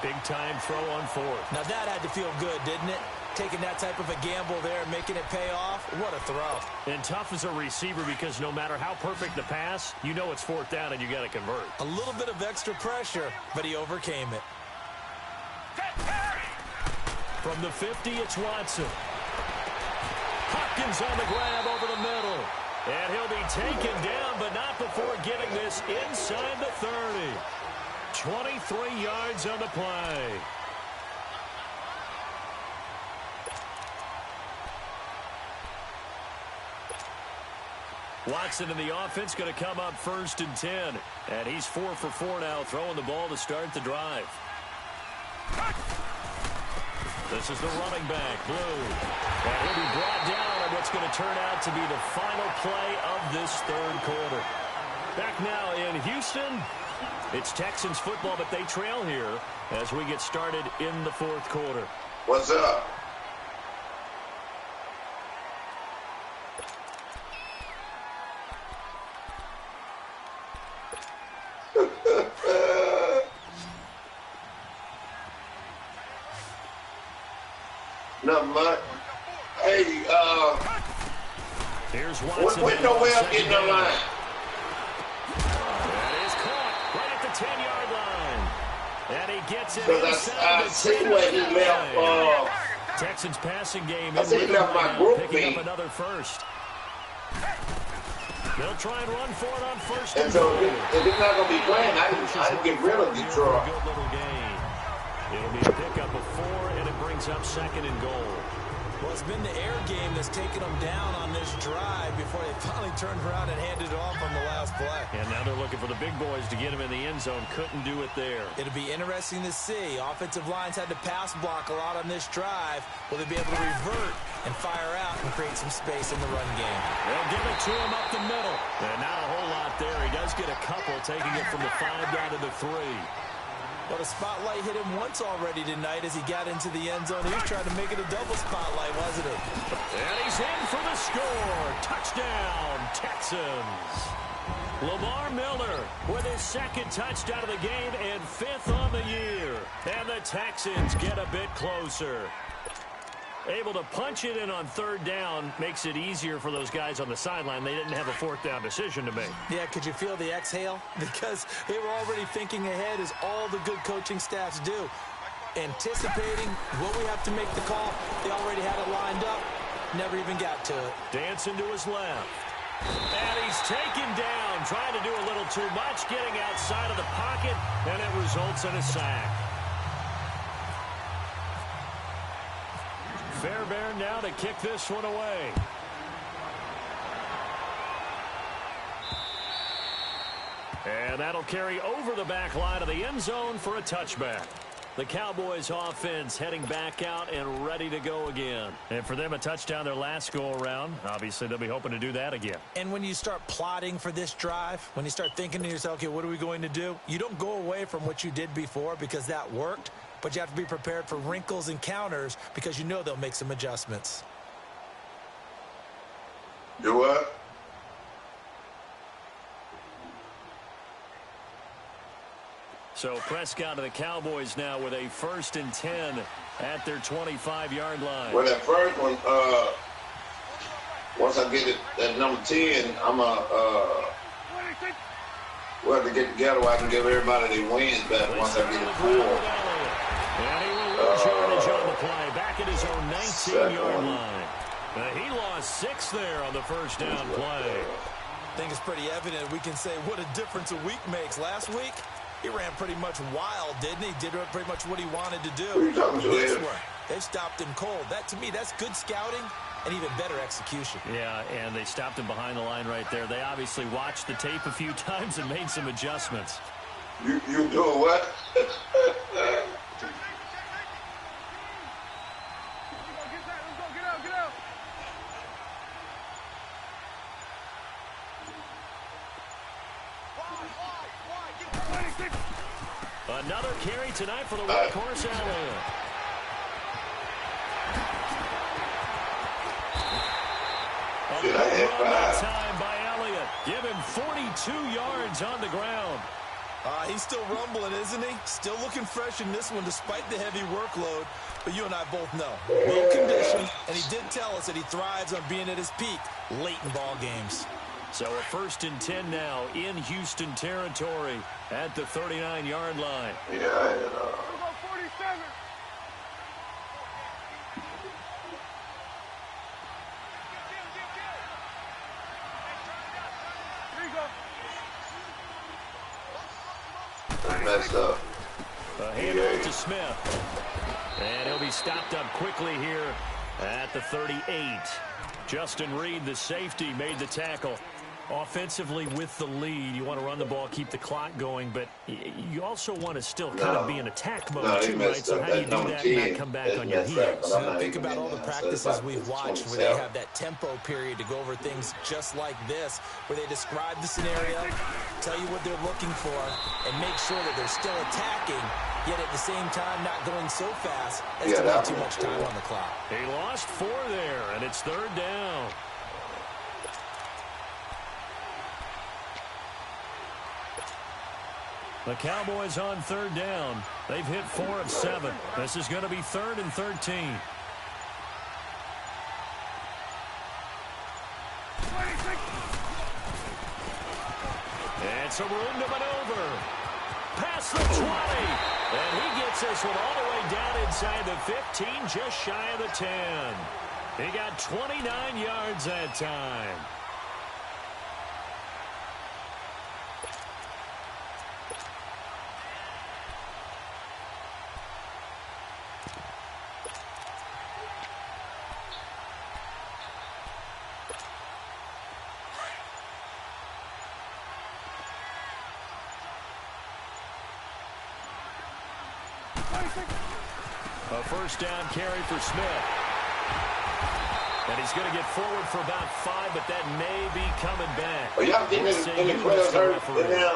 Big-time throw on 4th. Now, that had to feel good, didn't it? Taking that type of a gamble there and making it pay off. What a throw. And tough as a receiver because no matter how perfect the pass, you know it's 4th down and you got to convert. A little bit of extra pressure, but he overcame it. From the 50, it's Watson. Hopkins on the grab over the middle. And he'll be taken down, but not before getting this inside the 30. 23 yards on the play. Watson in the offense going to come up 1st and 10. And he's 4 for 4 now, throwing the ball to start the drive. This is the running back, Blue. And he'll be brought down on what's going to turn out to be the final play of this 3rd quarter. Back now in Houston, it's Texans football, but they trail here as we get started in the 4th quarter. What's up? Nothing much. Hey, here's Watson. Wait, no way I'm getting the line. That is caught right at the 10-yard line. And he gets it inside I the see where he left. Texans passing game. I see he left my group picking up another first. They'll try and run for it on 1st and so if he's not going to be playing, I can get rid of Detroit. Good little game. It'll be a pickup of 4, and it brings up 2nd and goal. Well, it's been the air game that's taken them down on this drive before they finally turned around and handed it off on the last play. And now they're looking for the big boys to get him in the end zone. Couldn't do it there. It'll be interesting to see. Offensive lines had to pass block a lot on this drive. Will they be able to revert and fire out and create some space in the run game? They'll give it to him up the middle. And not a whole lot there. He does get a couple, taking it from the 5 down to the 3. But a spotlight hit him once already tonight as he got into the end zone. He was trying to make it a double spotlight, wasn't he? And he's in for the score. Touchdown, Texans. Lamar Miller with his 2nd touchdown of the game and 5th on the year. And the Texans get a bit closer. Able to punch it in on 3rd down makes it easier for those guys on the sideline. They didn't have a 4th down decision to make. Yeah, could you feel the exhale? Because they were already thinking ahead, as all the good coaching staffs do. Anticipating what we have to make the call. They already had it lined up. Never even got to it. Dancing to his left. And he's taken down, trying to do a little too much, getting outside of the pocket, and it results in a sack. Fairbairn now to kick this one away. And that'll carry over the back line of the end zone for a touchback. The Cowboys offense heading back out and ready to go again. And for them, a touchdown their last go-around. Obviously, they'll be hoping to do that again. And when you start plotting for this drive, when you start thinking to yourself, okay, what are we going to do? You don't go away from what you did before because that worked. But you have to be prepared for wrinkles and counters because you know they'll make some adjustments. Do what? So Prescott and the Cowboys now with a 1st and 10 at their 25-yard line. Well, that first one, once I get it at number 10, I'm we'll have to get together where I can give everybody their wins back once I get it full. And he will lose yardage on the play, back at his own 19-yard line. He lost 6 there on the 1st down play. I think it's pretty evident we can say what a difference a week makes. Last week, he ran pretty much wild, didn't he? Did pretty much what he wanted to do. This one, they stopped him cold. That, to me, that's good scouting and even better execution. Yeah, and they stopped him behind the line right there. They obviously watched the tape a few times and made some adjustments. You doing what? Another carry tonight for the workhorse Elliott. That time by Elliott. Give him 42 yards on the ground. He's still rumbling, isn't he? Still looking fresh in this one despite the heavy workload. But you and I both know. Well conditioned, and he did tell us that he thrives on being at his peak late in ball games. So a 1st and 10 now in Houston territory at the 39-yard line. Yeah, We'll go 47. Here you go. I messed up. A handoff to Smith. And he'll be stopped up quickly here at the 38. Justin Reed, the safety, made the tackle. Offensively with the lead, you want to run the ball, keep the clock going, but you also want to still kind of be in attack mode too, right? So how do you do that and not come back on your heels? Think about all the practices we've watched where they have that tempo period to go over things just like this, where they describe the scenario, tell you what they're looking for, and make sure that they're still attacking, yet at the same time not going so fast as to leave too much time on the clock. He lost 4 there, and it's 3rd down. The Cowboys on 3rd down. They've hit 4 of 7. This is going to be 3rd and 13. It's a room to maneuver. Past the 20. And he gets this one all the way down inside the 15, just shy of the 10. He got 29 yards that time. A first down carry for Smith. And he's going to get forward for about 5, but that may be coming back. Are y'all getting any players hurt in there?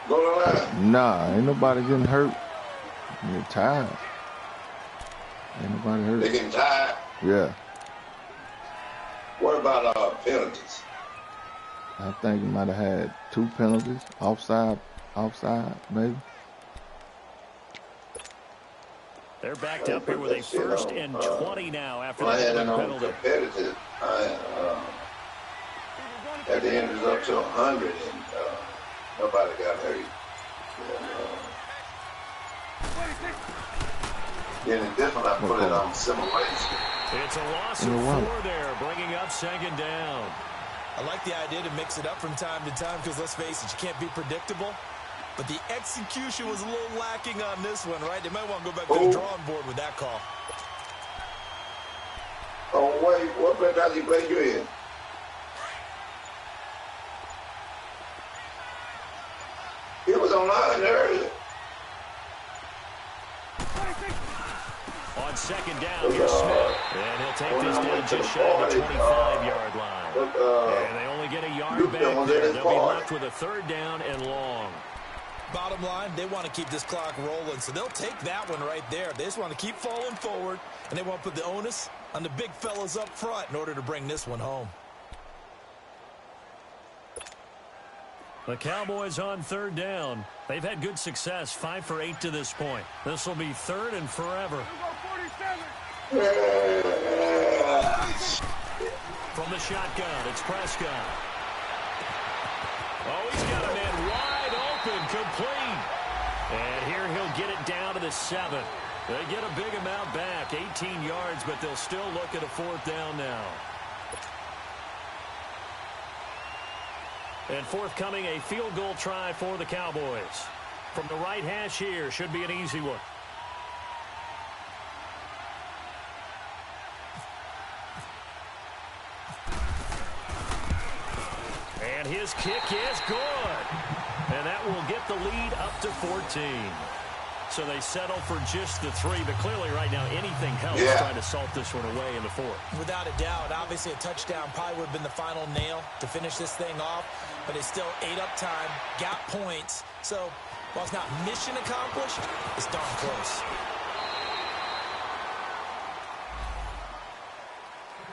Goldenlion? Nah, ain't nobody getting hurt. They're tired. Ain't nobody hurt. They getting tired? Yeah. What about penalties? I think he might have had 2 penalties. Offside, maybe. They're backed up here with a first and 20 now after that penalty. Competitive. At the end, it was up to 100, and nobody got hurt. Then in this one, I put it on simulation. It's a loss of 4 there, bringing up second down. I like the idea to mix it up from time to time because, let's face it, you can't be predictable. But the execution was a little lacking on this one, right? They might want to go back to the drawing board with that call. Oh, wait. What mentality play you in? It was online earlier. On second down, here's Smith. And he'll take this down just shy of the 25-yard line. And they only get a yard back there. They'll be left with a third down and long. Bottom line, they want to keep this clock rolling, so they'll take that one right there. They just want to keep falling forward, and they want to put the onus on the big fellas up front in order to bring this one home. The Cowboys on third down. They've had good success, 5 for 8 to this point. This will be third and forever. From the shotgun, it's Prescott. Oh, he's got a man wide open, complete. And here he'll get it down to the 7. They get a big amount back, 18 yards, but they'll still look at a 4th down now. And forthcoming, a field goal try for the Cowboys. From the right hash here, should be an easy one. And his kick is good. And that will get the lead up to 14. So they settle for just the 3, but clearly right now anything helps trying to salt this one away in the 4th. Without a doubt, obviously a touchdown probably would have been the final nail to finish this thing off, but it's still ate up time, got points. So while it's not mission accomplished, it's darn close.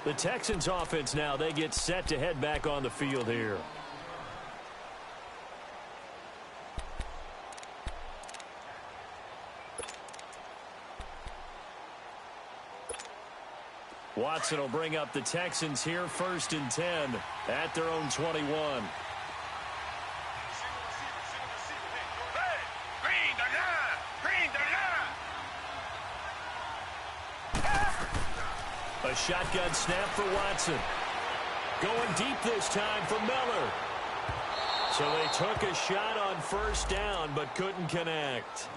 The Texans offense now, they get set to head back on the field here. Watson will bring up the Texans here, 1st and 10 at their own 21. A shotgun snap for Watson. Going deep this time for Miller. So they took a shot on 1st down, but couldn't connect.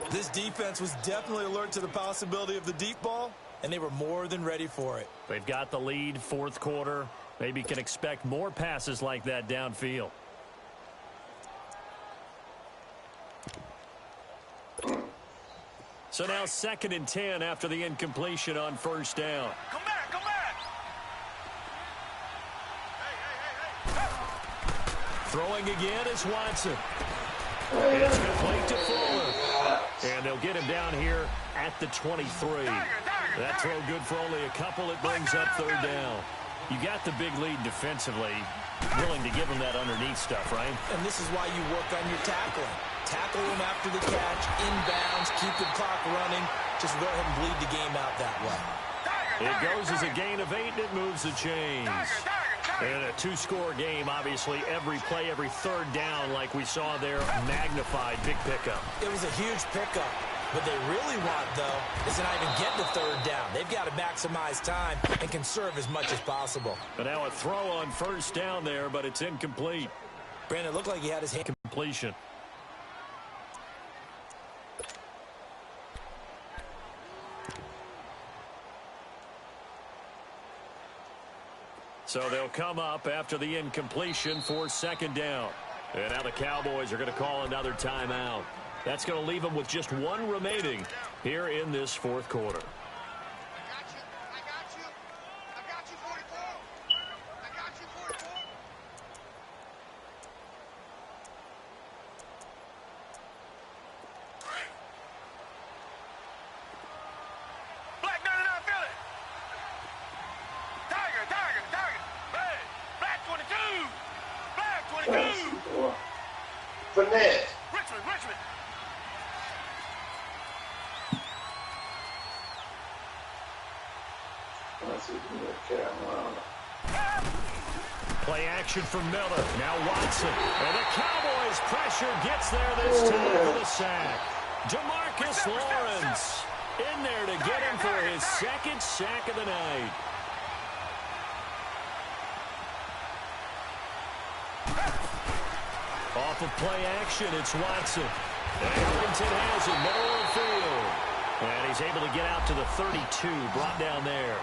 This defense was definitely alert to the possibility of the deep ball, and they were more than ready for it. They've got the lead, 4th quarter. Maybe can expect more passes like that downfield. So now 2nd and 10 after the incompletion on 1st down. Come back, come back. Throwing again is Watson. It's complete to Fuller. And they'll get him down here at the 23. That throw good for only a couple. It brings up 3rd down. You got the big lead defensively. Willing to give him that underneath stuff, right? And this is why you work on your tackling. Tackle him after the catch, inbounds, keep the clock running. Just go ahead and bleed the game out that way. It goes as a gain of 8, and it moves the chains. And a 2-score game, obviously, every play, every 3rd down, like we saw there, magnified, big pickup. It was a huge pickup. What they really want, though, is to not even get the 3rd down. They've got to maximize time and conserve as much as possible. But now a throw on 1st down there, but it's incomplete. Brandon, it looked like he had his hand. Completion. So they'll come up after the incompletion for 2nd down. And now the Cowboys are going to call another timeout. That's going to leave them with just one remaining here in this fourth quarter. Finesse. Richmond. Play action from Miller. Now Watson. And the Cowboys pressure gets there this time for the sack. DeMarcus Lawrence in there to get him for his second sack of the night. Off of play action, it's Watson. And Harrington has it, middle of the field. And he's able to get out to the 32, brought down there.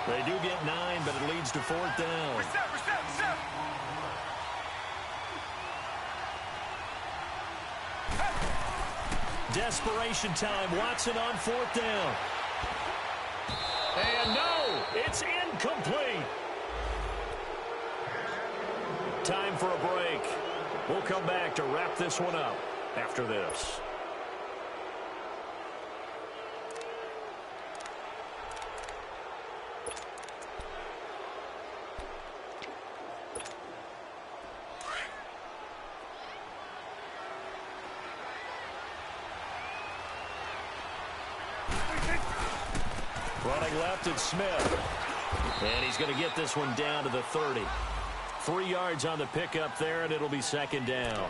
They do get 9, but it leads to fourth down. Reset. Desperation time. Watson on fourth down. And no, it's incomplete. Time for a break. We'll come back to wrap this one up after this. Running left, it's Smith. And he's going to get this one down to the 30. 3 yards on the pickup there, and it'll be second down.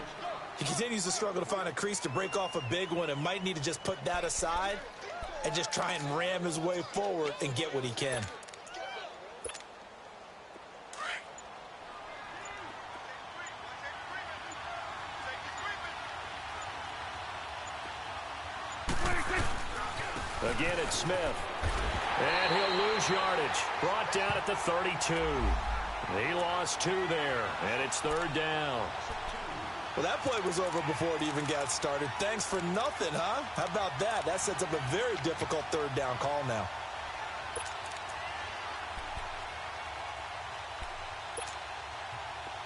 He continues to struggle to find a crease to break off a big one and might need to just put that aside and just try and ram his way forward and get what he can. Again, it's Smith. And he'll lose yardage. Brought down at the 32. He lost 2 there, and it's third down. Well, that play was over before it even got started. Thanks for nothing, huh? How about that? That sets up a very difficult third down call now.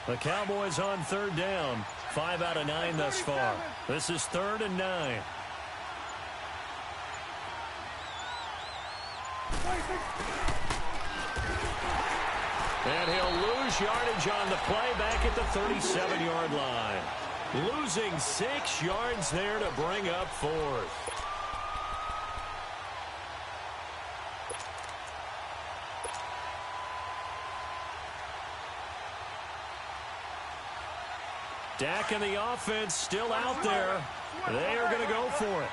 The Cowboys on third down. 5 out of 9 thus far. This is 3rd and 9. And he'll lose yardage on the play back at the 37-yard line. Losing 6 yards there to bring up fourth. Dak and the offense still out there. They are going to go for it.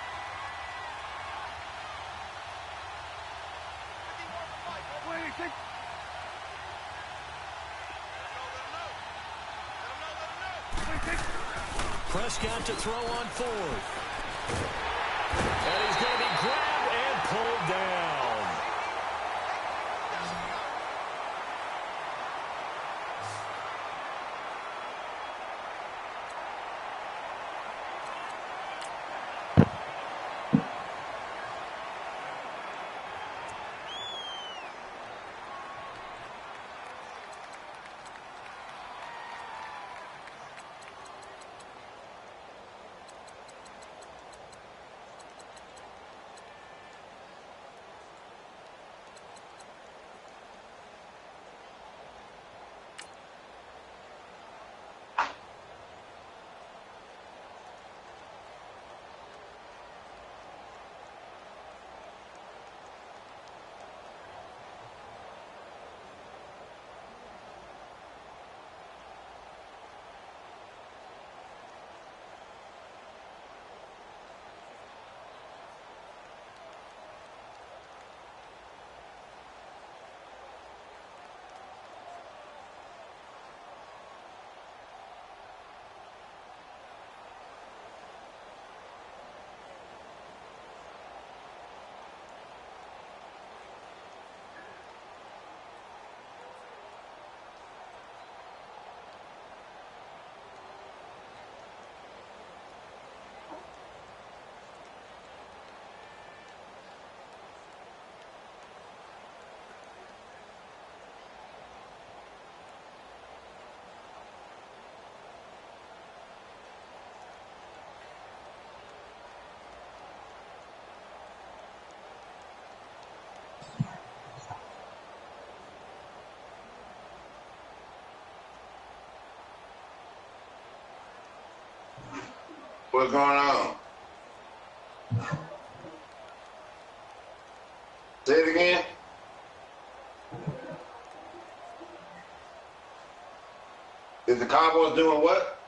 Prescott to throw on fourth. And he's going to be grabbed and pulled down. What's going on? Say it again. Is the Cowboys doing what?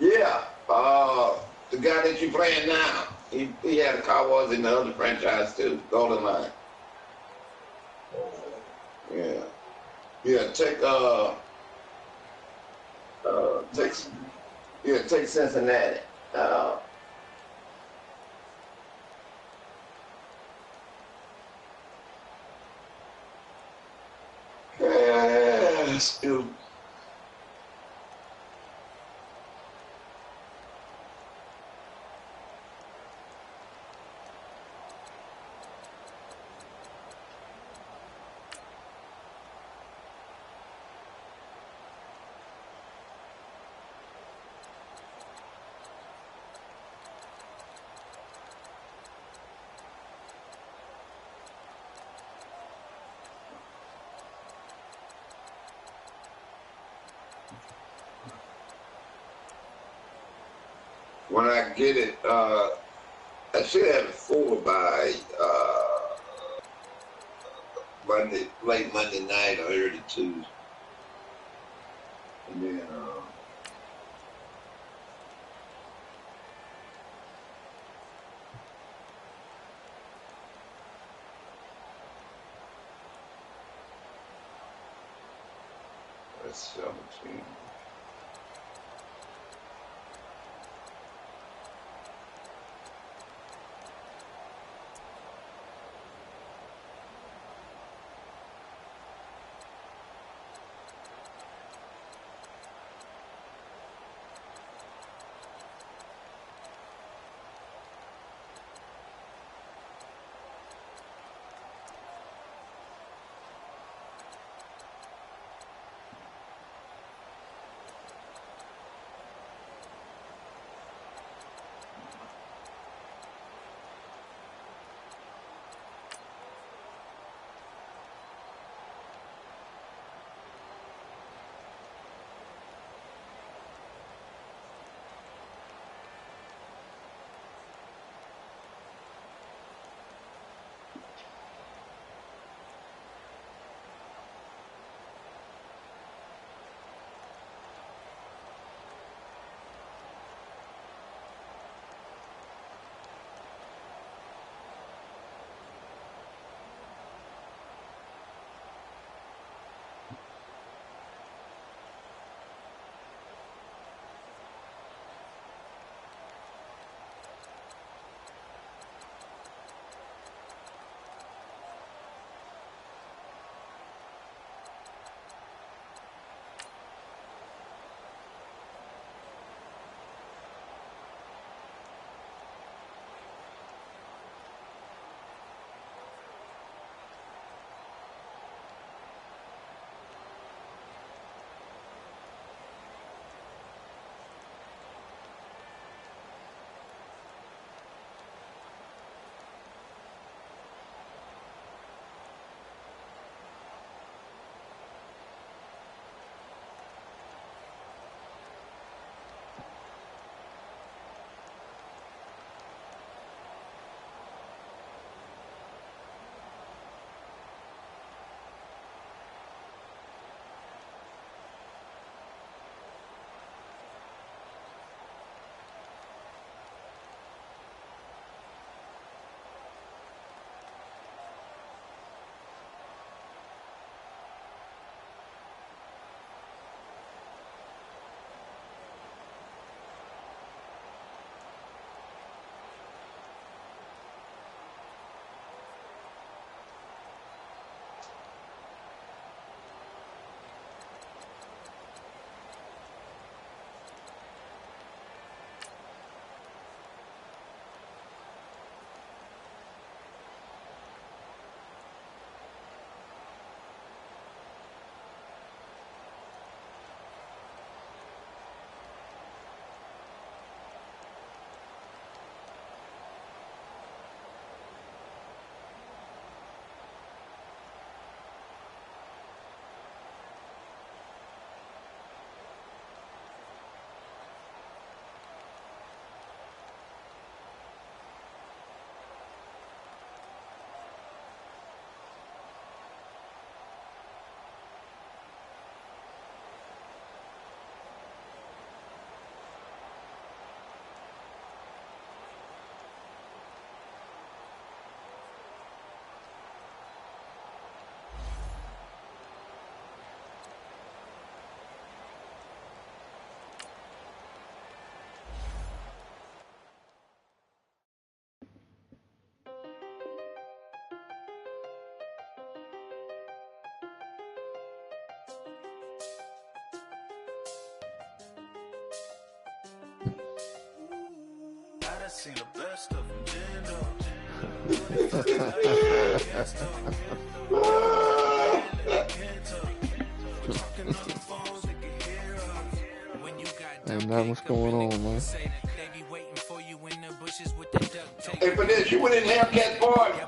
Yeah. The guy that you playing now, he had the Cowboys in the other franchise too, Golden Line. Yeah. Yeah, take Cincinnati. Still. When I get it, I should have it full by late Monday night or early Tuesday. And then, that's 17. And now what's going on, man? Hey, for this, you went in Hellcat party.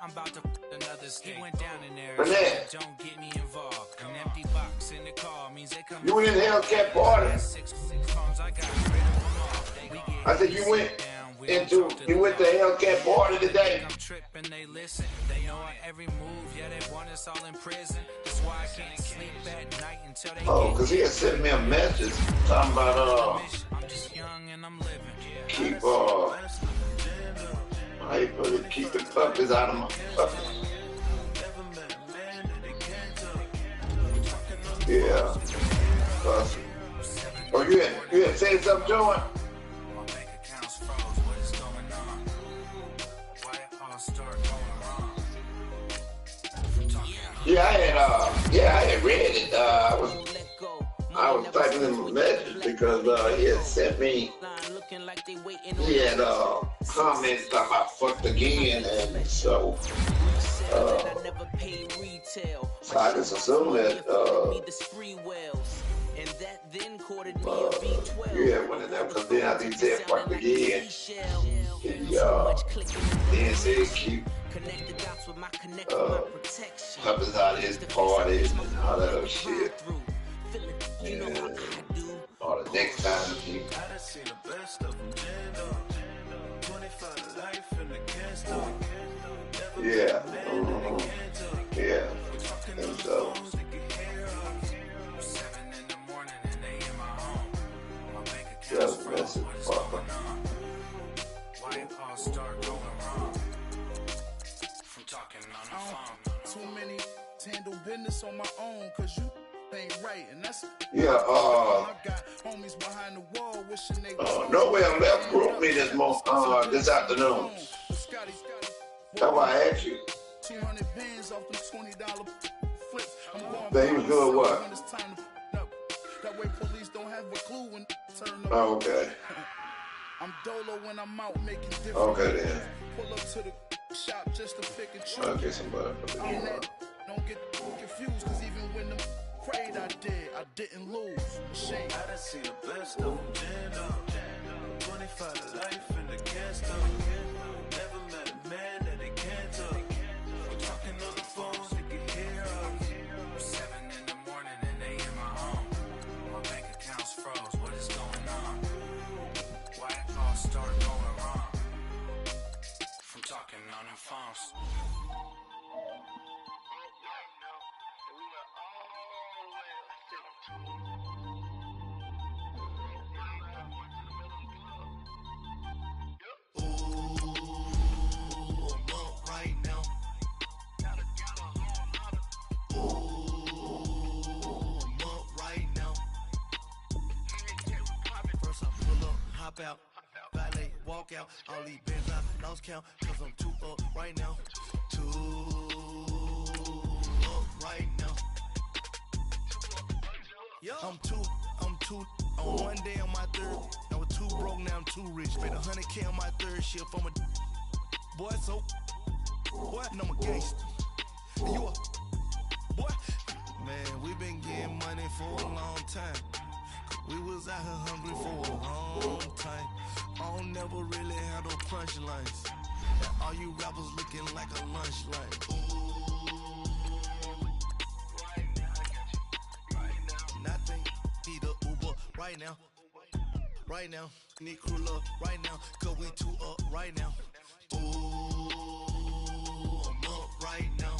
I'm about to another state. Went down in there. Don't get me involved. An empty box in the car means they come. You went in Hellcat party. I said you went to Hellcat party today. I'm tripping, they listen. They know our every move. Yeah, they want us all in prison. That's why I can't sleep at night until they. Oh, cause he had sent me a message talking about I'm just young and I'm living. keep I put it, keep the puppies out of my puppies. Yeah. Oh, you had said something to him? Yeah, I had read it. I was typing him a message because he had sent me. He had comments about fucked again, and so I just assume that yeah, went in there because then after he said fucked again, he then said keep puppies out of his parties and all that other shit. And or the next time he yeah. Yeah. And so just message fucker. Too many to handle business on my own, cause you ain't right, and that's yeah. I got homies behind the wall wishing they Nowhere left group me this this afternoon. That's why I asked you. 200 bands off them $20 flips. I'm going They was doing what? when it's time to that way police don't have a clue when turn up. Oh, okay. I'm dolo when I'm out making different. Okay then. Pull up to the shop just to pick and choose. I'll get somebody for the Don't get confused, cause even when the prayed I didn't lose. Shame. I done seen the best of them, 25 to life in the gas tank. Never met a man that they can't talk. We're talking on the phones, they can hear us. 7 in the morning and they in my home. My bank accounts froze. What is going on? Why it all start going wrong? From talking on the phones. Out, valet, walk out, all these bands I lost count, cause I'm too up right now. Too up right now. I'm too, on one day on my third, I was too broke, now I'm too rich. Made 100K on my third shift from a boy, so, boy, and I'm a gangster. And you a, boy, man, we been getting money for a long time. We was out here hungry for a long time. I don't never really have no punchlines. All you rappers looking like a lunch line. Nothing, need a Uber right now. Right now, need crew love right now. Cause we too up right now. Ooh, I'm up right now.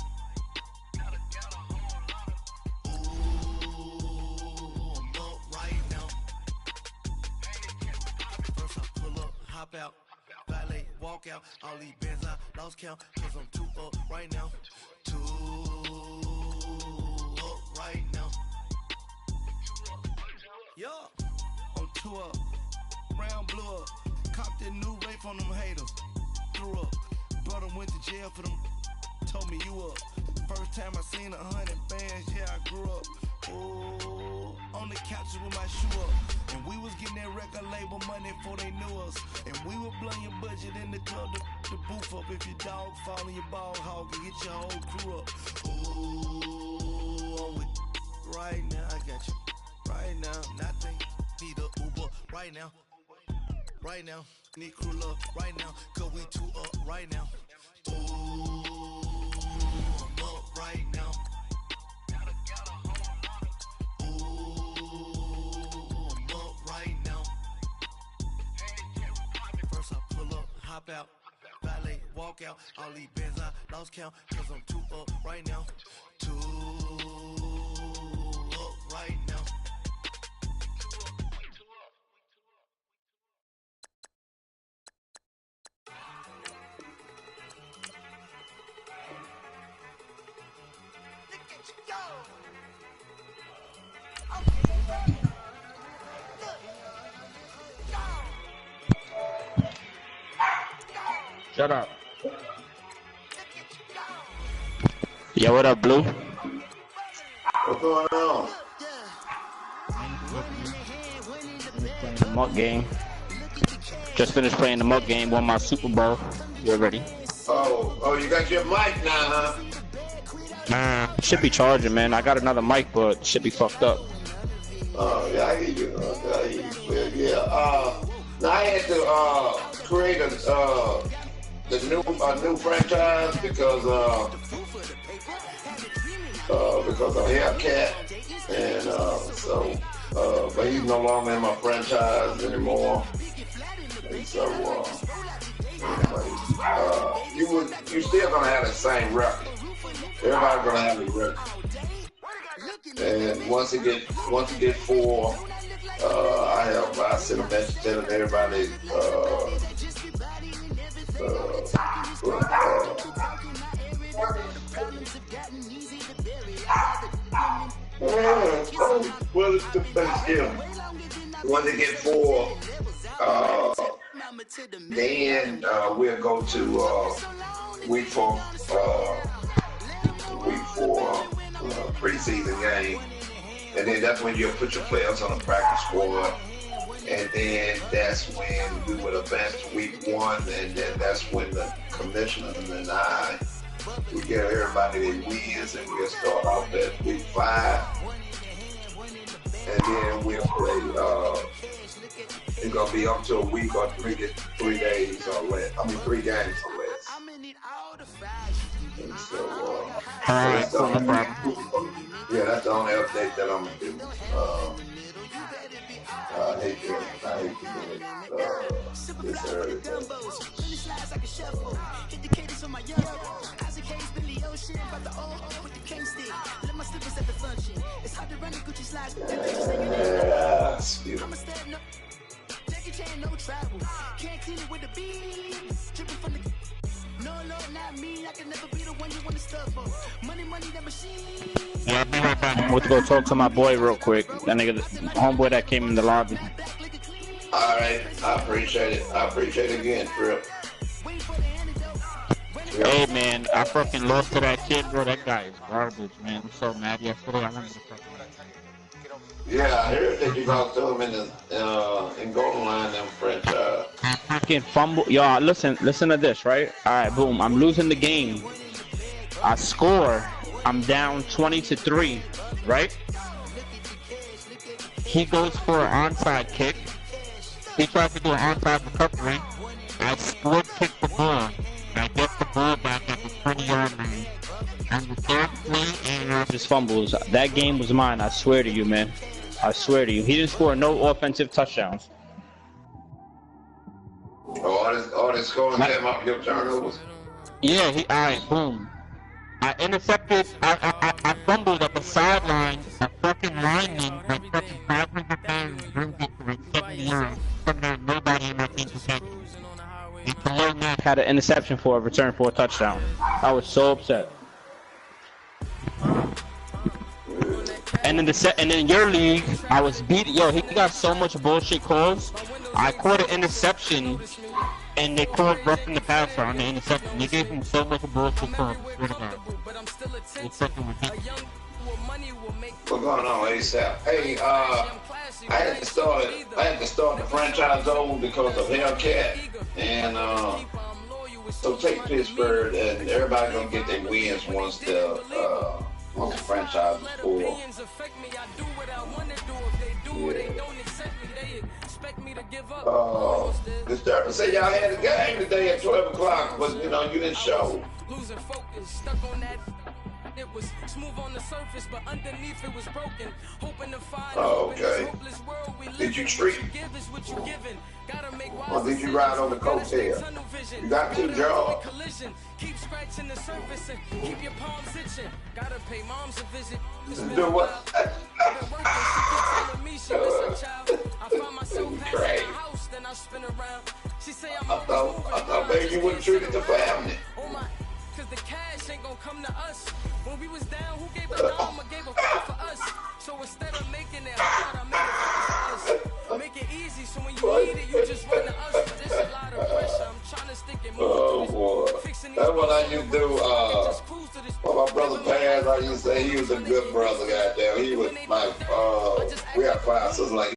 Hop out, valet, walk out, all these bands I lost count, cause I'm too up right now. Too up right now. Yeah, I'm too up, round blew up, copped that new rape on them haters, threw up, brother went to jail for them, told me you up. First time I seen 100 bands, yeah I grew up. Oh, on the couches with my shoe up. And we was getting that record label money before they knew us. And we would blow your budget in the club to boof up. If your dog fall in your ball hog and get your whole crew up. Ooh, I'm with right now, I got you. Right now, nothing. Need a Uber right now. Right now, need crew love right now. Cause we two up right now. Ooh, I'm up right now. Hop out, valet, walk out. All these bands I lost count, cause I'm too up right now. Too up right now. Shut up. Yo, what up, Blue? What's going on? Playing the Muck game. Just finished playing the Muck game, won my Super Bowl. You ready? Oh, you got your mic now, huh? Should be charging, man. I got another mic, but should be fucked up. Oh, yeah, I hear you. Yeah. Now I had to create a new franchise because I'm a Hellcat, and but he's no longer in my franchise anymore. And so you still gonna have the same record. Everybody's gonna have a record. And once it get 4, I send a message telling everybody well, it's the Thanksgiving. Once they get 4, then we'll go to week 4 preseason game, and then that's when you'll put your players on a practice squad, and then that's when we would advance to week 1, and then that's when the commissioner and I we get everybody their wins, and we'll start off at week 5, and then we'll play. It's gonna be up to a week or 3 days or less. 3 games or less. And so, that's the only update that I'm gonna do. I hate to do it this early. Yeah, I'll be right back. I'm going to go talk to my boy real quick. That nigga, the homeboy that came in the lobby. All right, I appreciate it. I appreciate it again, Trip. Hey, man, I fucking lost to that kid, bro. That guy is garbage, man. I'm so mad yesterday. I wanted to fucking... Yeah, I heard that you lost to him in Goldenlion86 franchise. Fucking fumble. Y'all, listen to this, right? All right, boom. I'm losing the game. I score. I'm down 20-3, right? He goes for an onside kick. He tries to do an onside recovery. I split kick the ball. I get the ball back at the 20-yard line. And the third play, and just fumbles. That game was mine. I swear to you, man. I swear to you. He didn't score no offensive touchdowns. All this scoring came off your turnovers? Yeah, alright, boom. I intercepted, I fumbled at the sideline, a fucking lineman, like fucking 500 pounds, brings it to like 70 yards. Somehow nobody in my team protected. And Khalil Mack had an interception for a return for a touchdown. I was so upset. And in your league, I was beat. Yo, he got so much bullshit calls. I caught an interception, and they called roughing the passer on the interception. They gave him so much bullshit calls. Swear to God. It's fucking ridiculous. What's going on, ASAP? Hey, I had to start the franchise over because of Hellcat, and so take Pittsburgh, and everybody gonna get their wins once the franchise is full. Disturbing say y'all had a game today at 12 o'clock, but you know you didn't show. Losing focus, stuck on that. It was smooth on the surface, but underneath it was broken. Hoping to find okay. Did you treat? Or did you ride on the coattail? You got 2 jobs. Keep scratching the surface and keep your palms itching. Gotta pay moms a visit. Do what? I find myself passing the house, then I spin around. She say I thought maybe you would have treated the family. Cause the cash ain't gonna come to us. When we was down, who gave a dime or gave a fuck for us? So instead of making it hard, I made it fun for us. Make it easy, so when you need it, you just run to us. But there's a lot of pressure. I'm trying to stick it more. Oh boy. That's what I used to do. When my brother passed, I used to say he was a good brother, goddamn. He was like, we had 5 sisters like